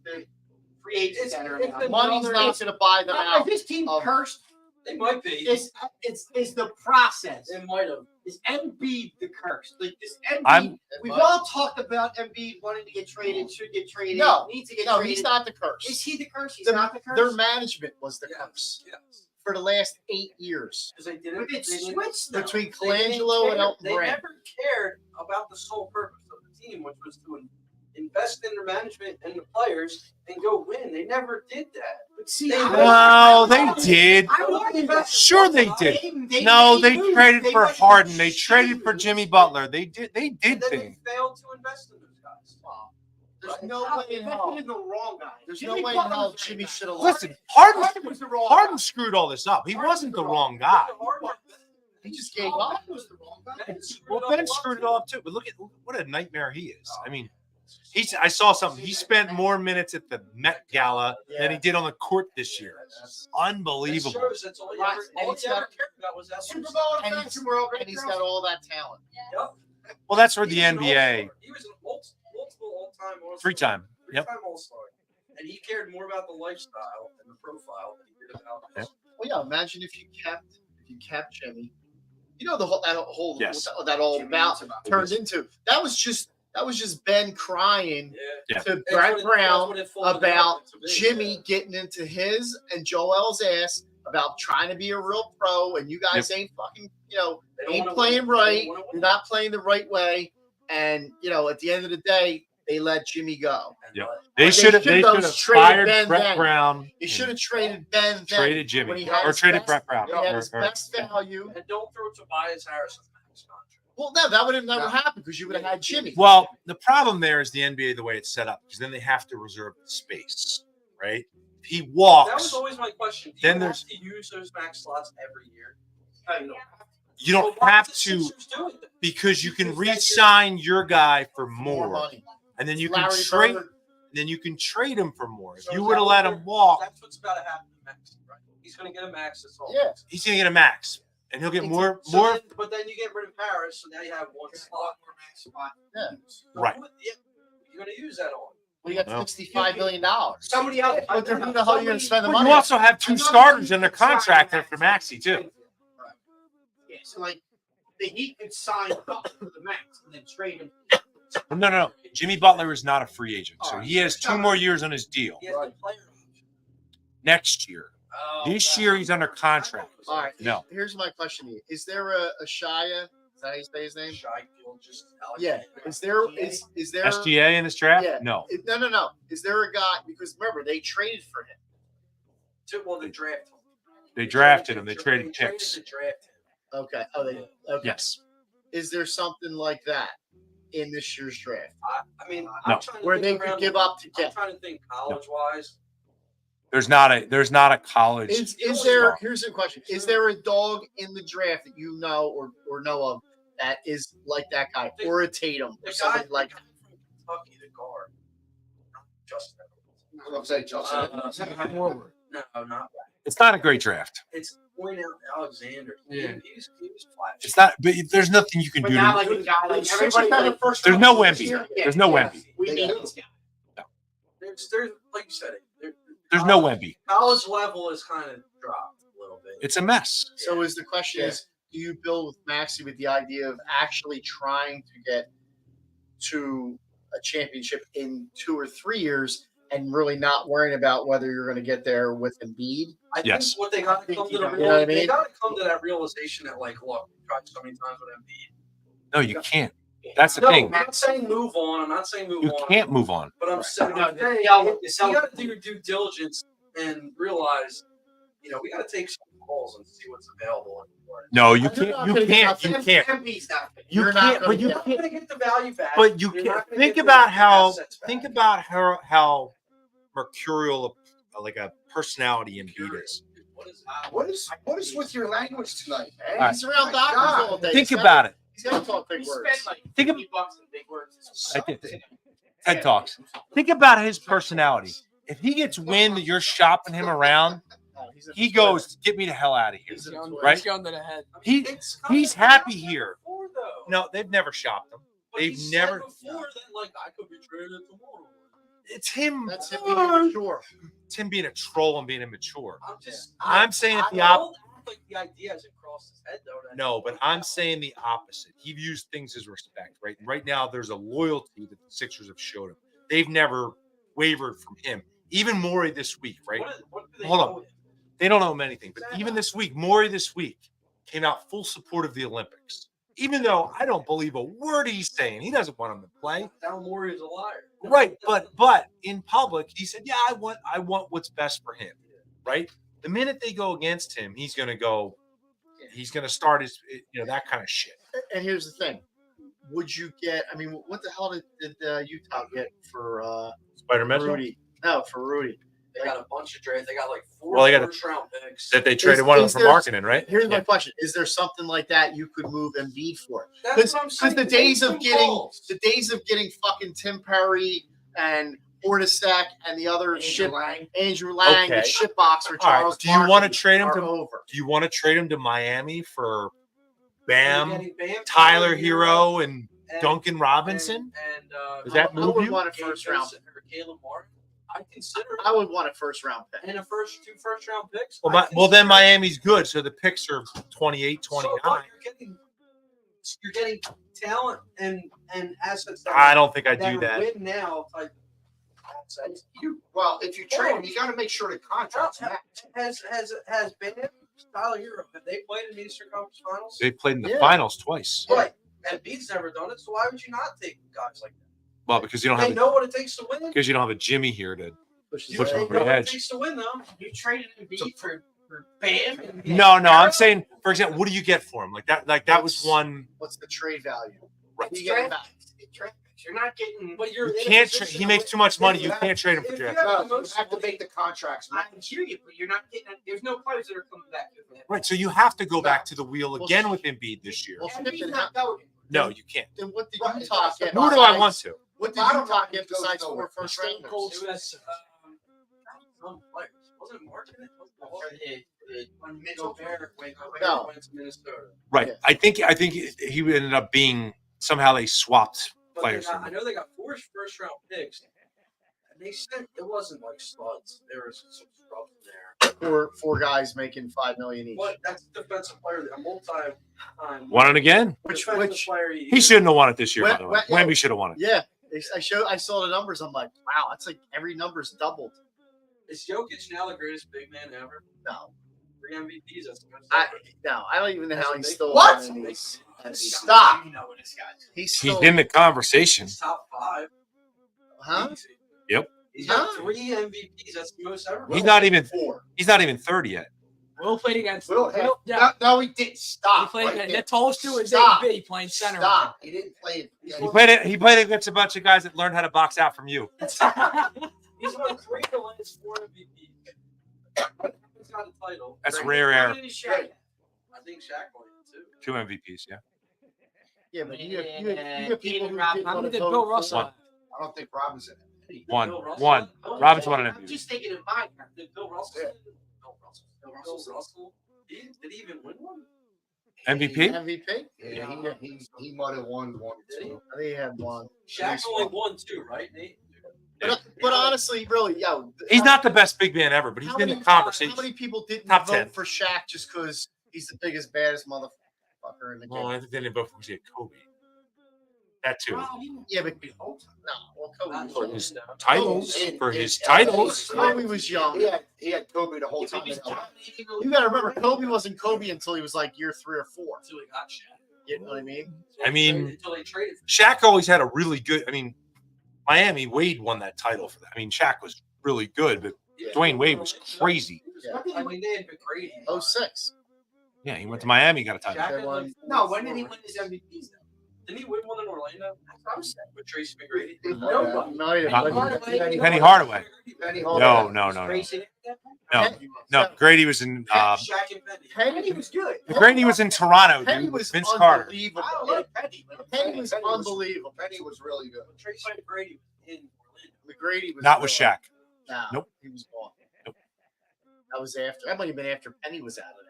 free agents that are It's out. the Money's number- not going to buy them Is out. this team of- cursed? They might be. Is the process? They might have. Is Embiid the curse? Like this Embiid, I'm- we've all talked about Embiid wanting to get traded, should get traded, No, needs to get No, traded. he's not the curse. Is he the curse? He's The- not the curse. Their management was the Yes, curse yes. for the last 8 years. Because they didn't. But it's they didn't- switched though. Between they didn't Colangelo and care- Elton They Brand. never cared about the sole purpose of the team, which was to invest in their management and the players and go win. They never did that. But see, They- No, they did. I want to invest. Sure they did. No, they traded for Harden. They traded for Jimmy Butler. They did And then things. they failed to invest in those guys. There's no way in Invested hell. in the wrong guy. There's Jimmy no way in Butler hell was the Jimmy right guy. should have Listen, Harden was the wrong Harden guy. screwed all this up. He wasn't the wrong guy. He just gave up. Was the wrong guy. Well, Ben screwed it all up too. But look at what a nightmare he is. I mean, I saw something. He spent more minutes at the Met Gala than he did on the court this year. Unbelievable. That's all you ever, all you ever cared about was that Super one Bowl And defense he's, world. and he's got all that talent. Yep. Well, that's where the He was an NBA all-star. He was an multiple all-time all-star. three-time. Yep. Three-time all-star. And he cared more about the lifestyle and the profile than he did about Yep. Well, yeah. Imagine if you kept Jimmy. You know that whole Yes. that all Jimmy about is about- turned into. That was just Ben crying Yeah. Yeah. to That's Brett what it- Brown that's what it folded about out to be, Jimmy yeah. getting into his and Joel's ass about trying to be a real pro, and you guys ain't fucking, They don't ain't wanna playing win. right. They don't wanna You're win. not playing the right way, and at the end of the day, they let Jimmy go. And, Yep. uh, They They should have should've traded fired Ben Brett then. Brown. You should and have traded Ben then. traded when Jimmy he had or his traded best- Brett Brown. When he had his Or- best value. And don't throw Tobias Harris on the max contract. Well, no, that would have never happened because you would have had Jimmy. Well, the problem there is the NBA the way it's set up because then they have to reserve the space, right? If he That was walks, always my question. Do Then you there's- have to use those max slots every year? you don't So why have did the to Sixers do it then? because you can re-sign your guy for More more, money. and then you can Larry trade. Bird. Then you can trade him for more. If So you is would have that let what him walk, That's what's about to happen to Max, right? He's going to get a max. That's all. Yeah. he's gonna get a max, and he'll get more. But then you get rid of Harris, so now you have one slot. Yeah. So Right. yeah, you're going to use that on. We got Well. $65 million. Somebody else. But who the hell are you going to spend the But money you on? also have two starters in their contract after Maxey too. Yeah, so like the Heat could sign up for the max and then trade him. No. Jimmy Butler is not a free agent, so he has 2 more years on his deal. He has the player option. Next year, this year he's under contract. All right. No. Here's my question to you: is there a Shia? Is that how you say his name? Shy just Yeah. Is there? SGA in this draft? Yeah. No. No. Is there a guy? Because remember, they traded for him. Well, they drafted him. They drafted him. They traded They picks. to draft him. Okay. Oh, they. Okay. Yes. Is there something like that in this year's draft I mean, No. I'm trying to where think they could around give the- up to I'm get? trying to think college-wise. There's not a college. Is there? Here's the question: is there a dog in the draft that you know or know of that is like that guy, or a Tatum, or The guy somebody like? from Kentucky, the guard. Justin. I'm saying Justin. Forward. No, not that. It's not a great draft. It's point out Alexander. Yeah. He was flash. It's not. But there's nothing you can But do. not To, like a guy like Sixers everybody. had Like, a first there's round no pick Wemby. this year. There's no Wemby. We need this guy. There's like you said, There's no Wemby. college level is kind of dropped a little bit. It's a mess. So is the question is, do you build with Maxey with the idea of actually trying to get to a championship in 2 or 3 years and really not worrying about whether you're going to get there with Embiid? I Yes. think what they got to come to the You know what I mean? they got to come to that realization that like, look, we tried so many times with Embiid. No, you can't. That's the No, thing. I'm not saying move on. I'm not saying move You on. can't move on. But I'm saying, No, you got to do your due diligence and realize, we got to take some calls and see what's available. No, you You're can't. not You gonna get can't. You nothing. can't. MP's not. You You're not can't. gonna But you You're not can't. going to get the value back. But you You're can't. not gonna Think get about the how. assets back. Think about how mercurial, like a personality Embiid is. What is that? What is with your language tonight, man? All right. He's around My doctors God. all day. Think about it. He's got to talk big He words. spent like Think of- $50 in big words. I did. TED Talks. Think about his personality. If he gets wind that you're shopping him around, Oh, he's a he Twitter. goes, "Get me the hell out of here." He's a Gun, Twitter. Right? gun to the head. He's happy here. Before, though. No, they've never shopped him. But he They've said never. before that, like, I could be traded tomorrow. It's him. That's him being mature. It's him being a troll and being immature. I'm saying it's the I don't act like the idea hasn't crossed his head, though. that- No, but I'm saying the opposite. He views things as respect, right? And right now, there's a loyalty that the Sixers have showed him. They've never wavered from him. Even Morey this week, right? What do they Hold know on. him? They don't know him anything. But even this week, Morey this week came out full support of the Olympics. Even though I don't believe a word he's saying. He doesn't want him to play. Daryl Morey is a liar. Right. But in public, he said, yeah, I want what's best for him. Right. The minute they go against him, he's going to start his, that kind of shit. And here's the thing. Would you get, I mean, what the hell did Utah get for Spider-Man Rudy? No, for Rudy. They got a bunch of trades. They got like 4 Well, they got first-round picks. that they traded Is- one of them is for there- marketing, right? Here's my Yeah. question: is there something like that you could move Embiid for? That's what I'm saying. the days of Make getting some calls. fucking Tim Perry and Hornacek and the other Andrew Lang, Okay. the shit box for All right. Charles. Do you want to Barkley trade him are to? over? Do you want to trade him to Miami for You're Bam, getting Bam, Tyler Hero, and and- Duncan Robinson? And Does that I move would you? want a first round. Or Caleb Martin. I consider it. I would want a first round pick. And two first round picks. Well, then Miami's good, so the picks are 28, So 29. what? You're getting talent and assets. I don't think I do that. Win now type assets. Well, if you trade him, you got to make sure the contracts match. Has Bam, Tyler Hero, have they played in the Eastern Conference Finals? They played in the Yeah. finals twice. Right. And Beat's never done it, so why would you not take guys like that? Well, because you don't They have know what it takes to win. because you don't have a Jimmy here to. Push his Push They way. him over the know what it edge. takes to win, though. You traded Embiid for Bam. And No, I'm saying, for example, what do you get for him? Like that was one. What's the trade value? Right. You get back. You're not getting. But you're You in a can't. position He makes too much money. You can't trade him for if you draft. have No, the you most have to money- make the contracts I match. hear you, but you're not getting. There's no players that are coming back. Right. So you have to go back to the wheel again with Embiid this year. Well, Embiid's not going. No, you can't. Then what did Right, Utah that's the get? Nor do I want to. What did Bottom Utah line get goes besides nowhere. 4 first Stone rounders? Cold was some players. Wasn't Martin? When Mitchell Bear went to Minnesota. Right. Yeah. I think he ended up being somehow they swapped But players. I know they got 4 first round picks. And they said it wasn't like studs. There was some stuff there. Four guys making $5 million each. But that's a defensive player, a multi-time Won it again. Which player. He shouldn't have won it this year. When- By the way, when- Wemby should have won it. Yeah, I saw the numbers. I'm like, wow, that's like every number's doubled. Is Jokic now the greatest big man ever? No, 3 MVPs. That's the most I ever. don't even know how he's still. What? in these. Stop. You know what this guy's. He's He's still. in the conversation. He's top 5. Huh? Easy. Yep. He's got Huh? 3 MVPs. That's the most ever. He's not even. 4. He's not even 30 yet. Will played against. Will, Yeah, no, he didn't. he Stop. played Right against. there. The tallest dude is Stop. AB playing center. Stop. He didn't play it. He played against a bunch of guys that learned how to box out from you. He's won 3 of the last 4 MVPs. It's not a title. That's Great. rare air. I think Shaq won it too. 2 MVPs. Yeah. Yeah, but you have people who How didn't How want many to did vote Bill for Russell? One. have? I don't think Robinson. One. Bill Russell? One. Oh, Robinson won an I'm MVP. just thinking in my. Did Bill Russell? Yeah. Bill Russell. Did he even win one? MVP. MVP? Yeah, he might have won 1 Did he? 2. I think he had one. Shaq only won 2, right, Nate? But honestly, really, yo, He's not the best big man ever, but he's how in many- the conversation. How many people didn't Top vote 10. for Shaq just because he's the biggest, baddest motherfucker in the Well, game? I think they didn't vote for Kobe. That too. Yeah, but no. Well, Kobe. Not For was- his young. titles. And- For and- his and- titles. Kobe was young. He had Kobe the whole time. You got to remember, Kobe wasn't Kobe until he was like year 3 or 4. Until he got Shaq. You know what I mean? Until they traded. Shaq always had a really good. I mean, Miami, Wade won that title for that. I mean, Shaq was really good, but Dwayne Wade was crazy. Yeah. I mean, they had been crazy. 06. Yeah, he went to Miami, got a title. Shaq They had won- like No, when did he win his MVPs? Didn't he win one in Orlando? With Tracy McGrady? Nobody. Penny Hardaway. Penny No, Hardaway. no, no, no. Grayson. No, Grady was in. Shaq and Penny. Penny was good. Grady was in Toronto, Penny dude, was with Vince Carter. unbelievable. I don't like Penny. Penny was unbelievable. Penny was really good. Tracy McGrady was in Orlando. McGrady was Not with gone. Shaq. Nah, Nope. He was gone. Nope. That was after. That might have been after Penny was out of there.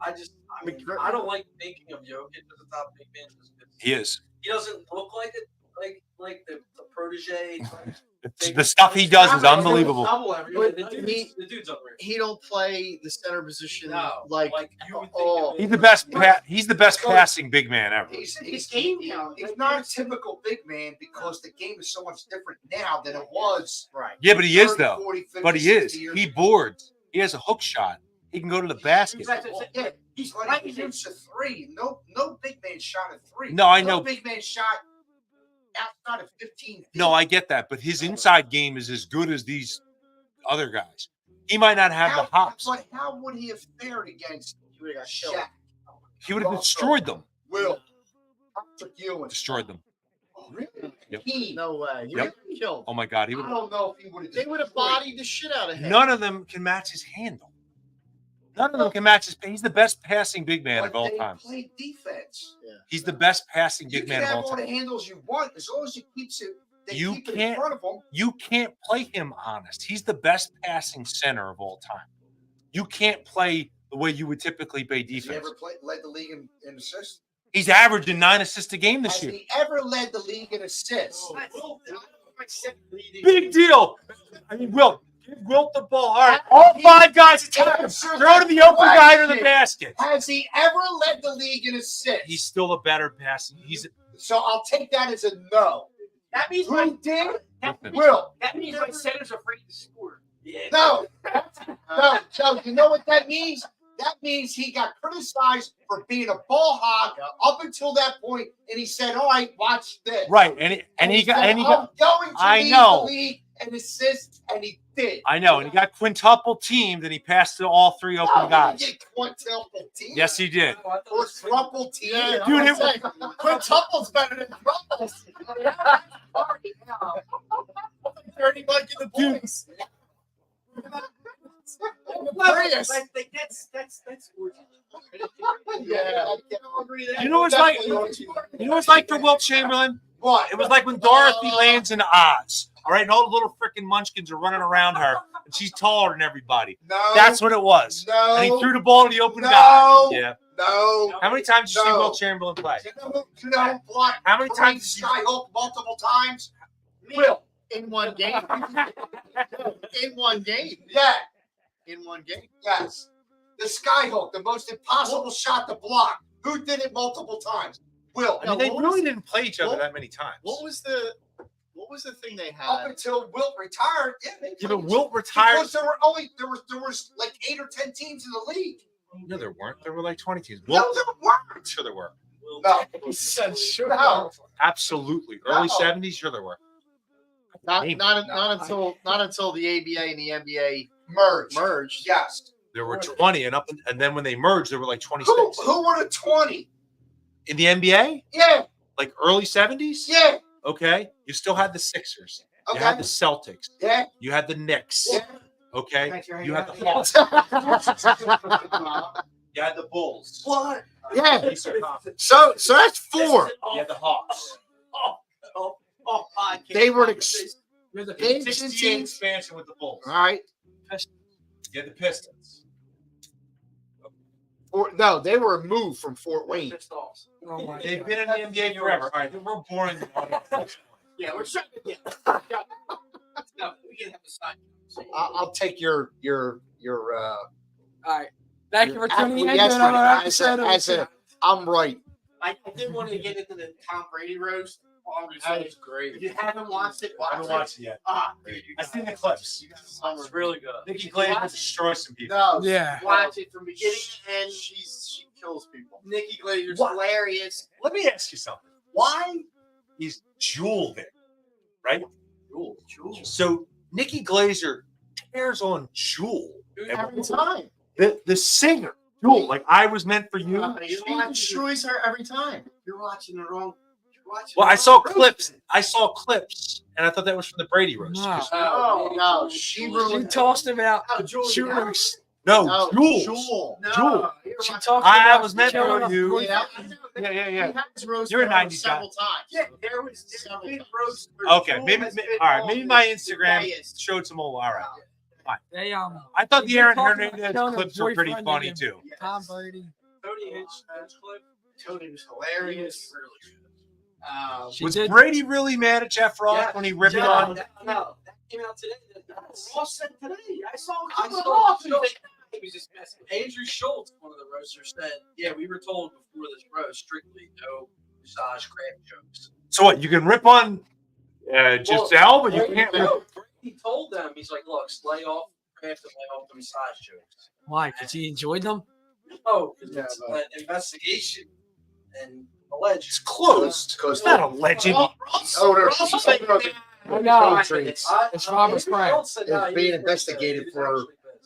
I don't like thinking of Jokic as a top big man. Just 'cause He is. He doesn't look like it, like the protege. The stuff he does is unbelievable. Double every year. The But dude's unreal. He don't play the center position No, like you would think oh, of it. He's the best. He's the best passing big man ever. He's not a typical big man because the game is so much different now than it was. right. Yeah, but he is 30, though. 40, 50, But he is. 60 years He ago. boards. He has a hook shot. He can go to the basket. Yeah, he's like he shoots a three. No big man shot a three. No, I know. No big man shot outside of 15 feet. No, I get that, but his inside game is as good as these other guys. He might not have the hops. But how would he have fared against He would have got killed. Shaq? He would have destroyed them. Will Patrick Ewing? Destroyed them. Really? Yep. He. No way. He Yep. would have been killed. Oh my God, he I would. don't know if he would have. They would have bodied the shit out of him. None of them can match his handle. None of them can match his. He's the best passing big man of all time. Play defense. He's the best passing You big can man of have all all the time. handles you want as long as you keeps it. They You keep it in can't- front of him. You can't play him honest. He's the best passing center of all time. You can't play the way you would typically play Has he defense. ever led the league in assists? He's averaging 9 assists a game this Has year. he ever led the league in assists? Big deal. I mean, Wilt, give Wilt the ball. All right, all 5 guys attack him. Throw to the open guy to the basket. Has he ever led the league in assists? He's still a better passing. So I'll take that as a no. That means Who my did? Listen, Will. that means my center's afraid to score. No. No. You know what that means? That means he got criticized for being a ball hog up until that point, and he said, "All right, watch this." right, and he said, got. I'm going to I lead know. the league and assist, and he did. I know, and he got quintuple teamed, and he passed to all 3 open No, guys. he did quintuple team. Yes, he did. Or quadruple team. Yeah, Dude, I'm saying, quintuple's better than triples. 30 Mike in the boys. Prius. That's Yeah. You know what's like? You know what's like for Wilt Chamberlain? What? It was like when Dorothy lands in Oz. All right, and all the little freaking munchkins are running around her, and she's taller than everybody. No. That's what it was. No. And he threw the ball to the open No. guy. Yeah. No. How many times did you see No. Wilt Chamberlain play? You know what? How many times did you? Skyhook multiple times? Will in one game. In one game. Yeah. In one game. Yes. The skyhook, the most impossible shot to block. Who did it multiple times? Will. I mean, they really didn't play each other what- that many times. What was the thing they Up had? until Wilt retired, yeah, they Yeah, but played Wilt retired. because there was like 8 or 10 teams in the league. No, there weren't. There were like 20 teams. No, Wilt, there weren't. sure there were. No, He said sure. no. Absolutely. Early No. 70s, sure there were. Not Maybe. not until the ABA and the NBA Merged. merged. Yes. There were 20, and then when they merged, there were like 26. Who were the 20? In the NBA, Yeah, like early 70s. yeah. Okay, you still had the Sixers. You Okay. had the Celtics. Yeah. You had the Knicks. Yeah. Okay, you had the Hawks. You had the Bulls. What? Yeah. Eastern Conference. So that's 4. You had the Hawks. They were You had the Big 68 teams. expansion with the Bulls. all right. You had the Pistons. No, they were a move from Fort Wayne. They've been in the NBA forever. All right, we're boring. Yeah, we're trying to get. No, we can have a sign. I'll take your All right. Thank you for tuning in to acquiescence another as episode of I'm right. I did want to get into the Tom Brady roast. All I'm gonna That say was is, great. if you haven't watched it, I watch haven't it. watched it yet. Dude, you I've seen the gotta- clips. you gotta watch it. Really good. Nikki Glaze will destroy some people. No. Yeah. Watch it from beginning to end. She kills people. Nikki Glazer's What? hilarious. Let me ask you something. Why is Jewel there? Right? Jewel. So Nikki Glazer tears on Jewel. Every time. The singer, Jewel, like I Was Meant for You. She destroys her every time. You're watching the wrong. Well, I saw clips. I saw clips, and I thought that was from the Brady roast. No. No, she She ruined tossed about Jewel. shooting her. No, Jewel. Jewel. Jewel. She talked I about Was Meant killing for her You. boyfriend. Yeah. He has roasted You're a her 90s several times. Yeah, there was been roast. Okay, maybe. All right, maybe my Instagram showed some old. All right. They I thought the They Aaron talked about Hernandez killing her clips were pretty boyfriend funny and too. Tom Brady. Tony Hitch clip. Tony was hilarious. She Was did. Brady really mad at Jeff Ross Yeah. when he ripped No, on? that came out today. Ross said today. I saw Schultz. He was just messing. Andrew Schultz, one of the roasters, said, "Yeah, we were told before this roast strictly no massage crab jokes." So what? You can rip on Giselle, but you can't. No, Brady told them, he's like, "Look, lay off crab and lay off the massage jokes." Why? Because he enjoyed them. Oh, because Yeah, it's but- an investigation and alleged. It's closed. It's not a legend. Oh, No, treats. It's Robert Sprague. It's being investigated for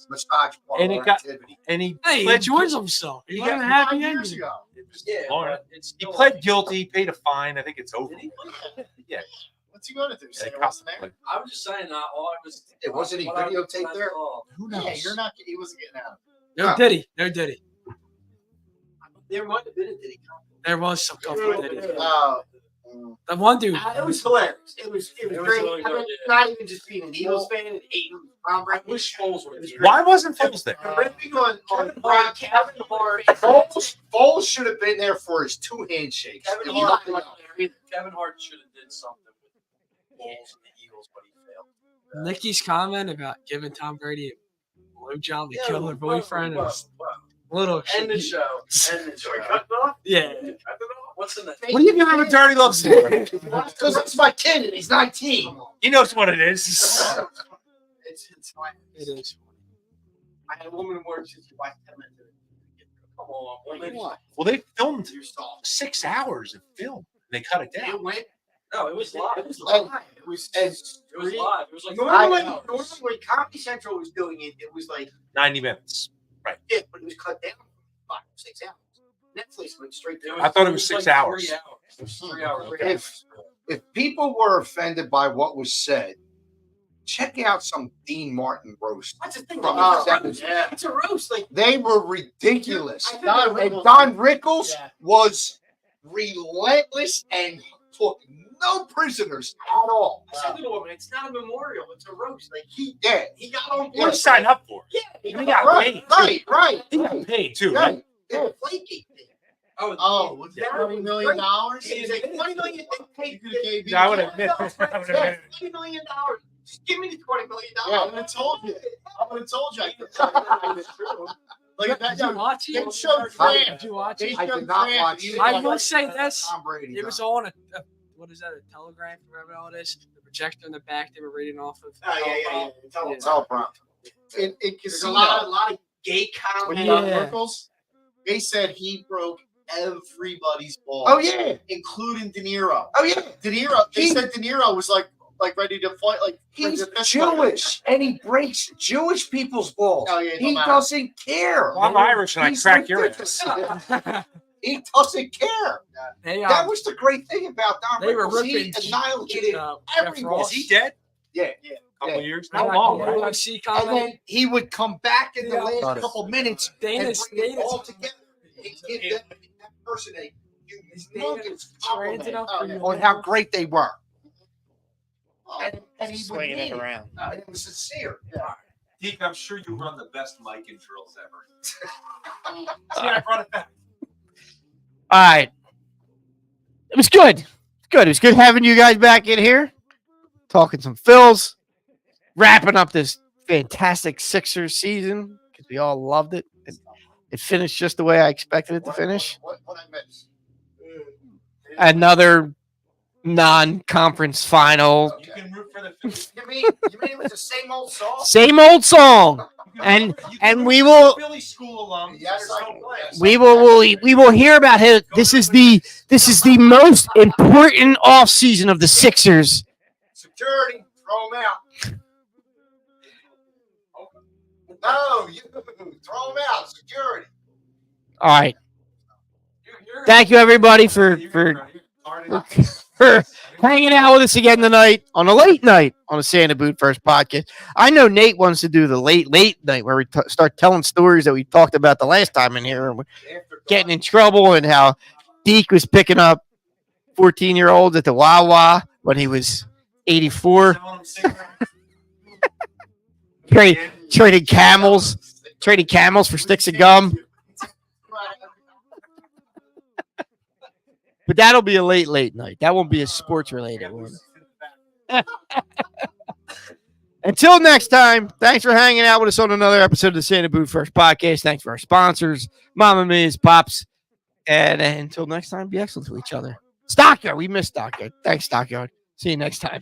massage And it parlor got- activity. And he Hey, he pled, enjoys himself. He got a 5 happy years ending. ago. Yeah, Lauren, but it's he still- pled guilty, paid a fine. I think it's over. Did he? Yeah. What's he going to do? Yeah, Say it what's cost- there? I was just saying, all I was. It wasn't he what I- videotaped what I there? saw. Who Yeah, knows? you're not. He wasn't getting out. No Diddy. No Diddy. There might have been a Diddy comment. There was some stuff with Diddy. Oh. The one dude. It was hilarious. It was It was great. really I mean, good, yeah. not even just being an Eagles fan and hating Tom I Brady. wish Foles would have. Why wasn't Foles there? Ripping on Kevin Brown, Kevin Hart. Foles should have been there for his 2 handshakes. Kevin If Hart, nothing else. Kevin Hart should have did something with Foles and the Eagles, but he failed. Nikki's comment about giving Tom Brady a blowjob to kill her whoa, boyfriend whoa, was whoa. a little. End the show. End the show. Yeah. What's in the? What are you giving him a dirty love for? Because it's my kid and he's 19. He knows what it is. It's fine. It is. I had a woman work since you watched 10 minutes. Come on, woman. Well, they filmed You're soft. 6 hours of film. They cut it down. It went. No, it was live. It was live. It was. It was live. It was like Normally, 5 hours. normally when Comedy Central was doing it, it was like 90 minutes. yeah, but it was cut down 5 or 6 hours. Netflix went straight It to was- I thought it was 6 like hours. 3 hours. It was 3 hours. If people were offended by what was said, check out some Dean Martin roast. That's the thing. From It's the a roast. 70s. It's a roast. Like They were ridiculous. I think Don they- Rickles. Don Rickles Yeah. was relentless and took no prisoners at all. I said to the woman, it's not a memorial. It's a roast. Like he Yeah, got on What did board. he sign up for? Yeah, he He got got paid. right. He got paid too, right? Yeah. flaky. Oh, was it $20 million? He was like, $20 million. You could've gave me- No, I would have admitted. I would have admitted. $20 million. Just give me the $20 million. Yeah, I would have told you. I would have told you. Like that. Did you watch They it? showed I- Grant. Did you watch They it? I showed did not Grant. watch He it. was I like- will say this. Tom Brady. It was on a what is that? A telegram, whatever all it is. The projector in the back. They were reading off of. Oh, yeah. It's all brown. in There's a casino. lot of gay When comments. he got Yeah. Rickles, they said he broke everybody's balls. Oh yeah. including De Niro. Oh yeah. De Niro. They He- said De Niro was like ready to fight. Like ready He's to fist fight. Jewish and he breaks Jewish people's balls. Oh, yeah, it He don't matter. doesn't care. Well, I'm Irish and I He's crack your ridiculous. ass. He doesn't care. They That was the great thing about Don they were Rickles. He ripping annihilated Jeff everyone. Ross. Is he dead? Yeah. Couple Yeah. years? Not Not long, right? UFC And comment. then he would come back in the Yeah. last couple minutes and bring Dana's it all together and give that person a humongous Trans it compliment up for you. on how great they were. And he would Swinging mean it it. around. And it was sincere. Deke, I'm sure you run the best mic in drills ever. See, I brought it back. All right. It was good. Good. It was good having you guys back in here, talking some Phils, wrapping up this fantastic Sixers season because we all loved it. It finished just the way I expected it to finish. What I miss? Another non-conference final. You can root for the Phillies. You mean it was the same old song? Same old song. You And we will Philly school alum. Yes, I can. Yes. we will hear about him. This is the most important offseason of the Sixers. Security, throw him out. No, you throw him out. Security. All right. Thank you everybody for hanging out with us again tonight on a late night on the Santa Boot First podcast. I know Nate wants to do the late night where we start telling stories that we talked about the last time in here, and we're getting in trouble, and how Deke was picking up 14-year-olds at the Wawa when he was 84. Traded camels for sticks of gum. But that'll be a late night. That won't be a sports related one. Until next time, thanks for hanging out with us on another episode of the Santa Boot First podcast. Thanks for our sponsors, Mama Mia's, Pops. And until next time, be excellent to each other. Stockyard. We missed Stockyard. Thanks, Stockyard. See you next time.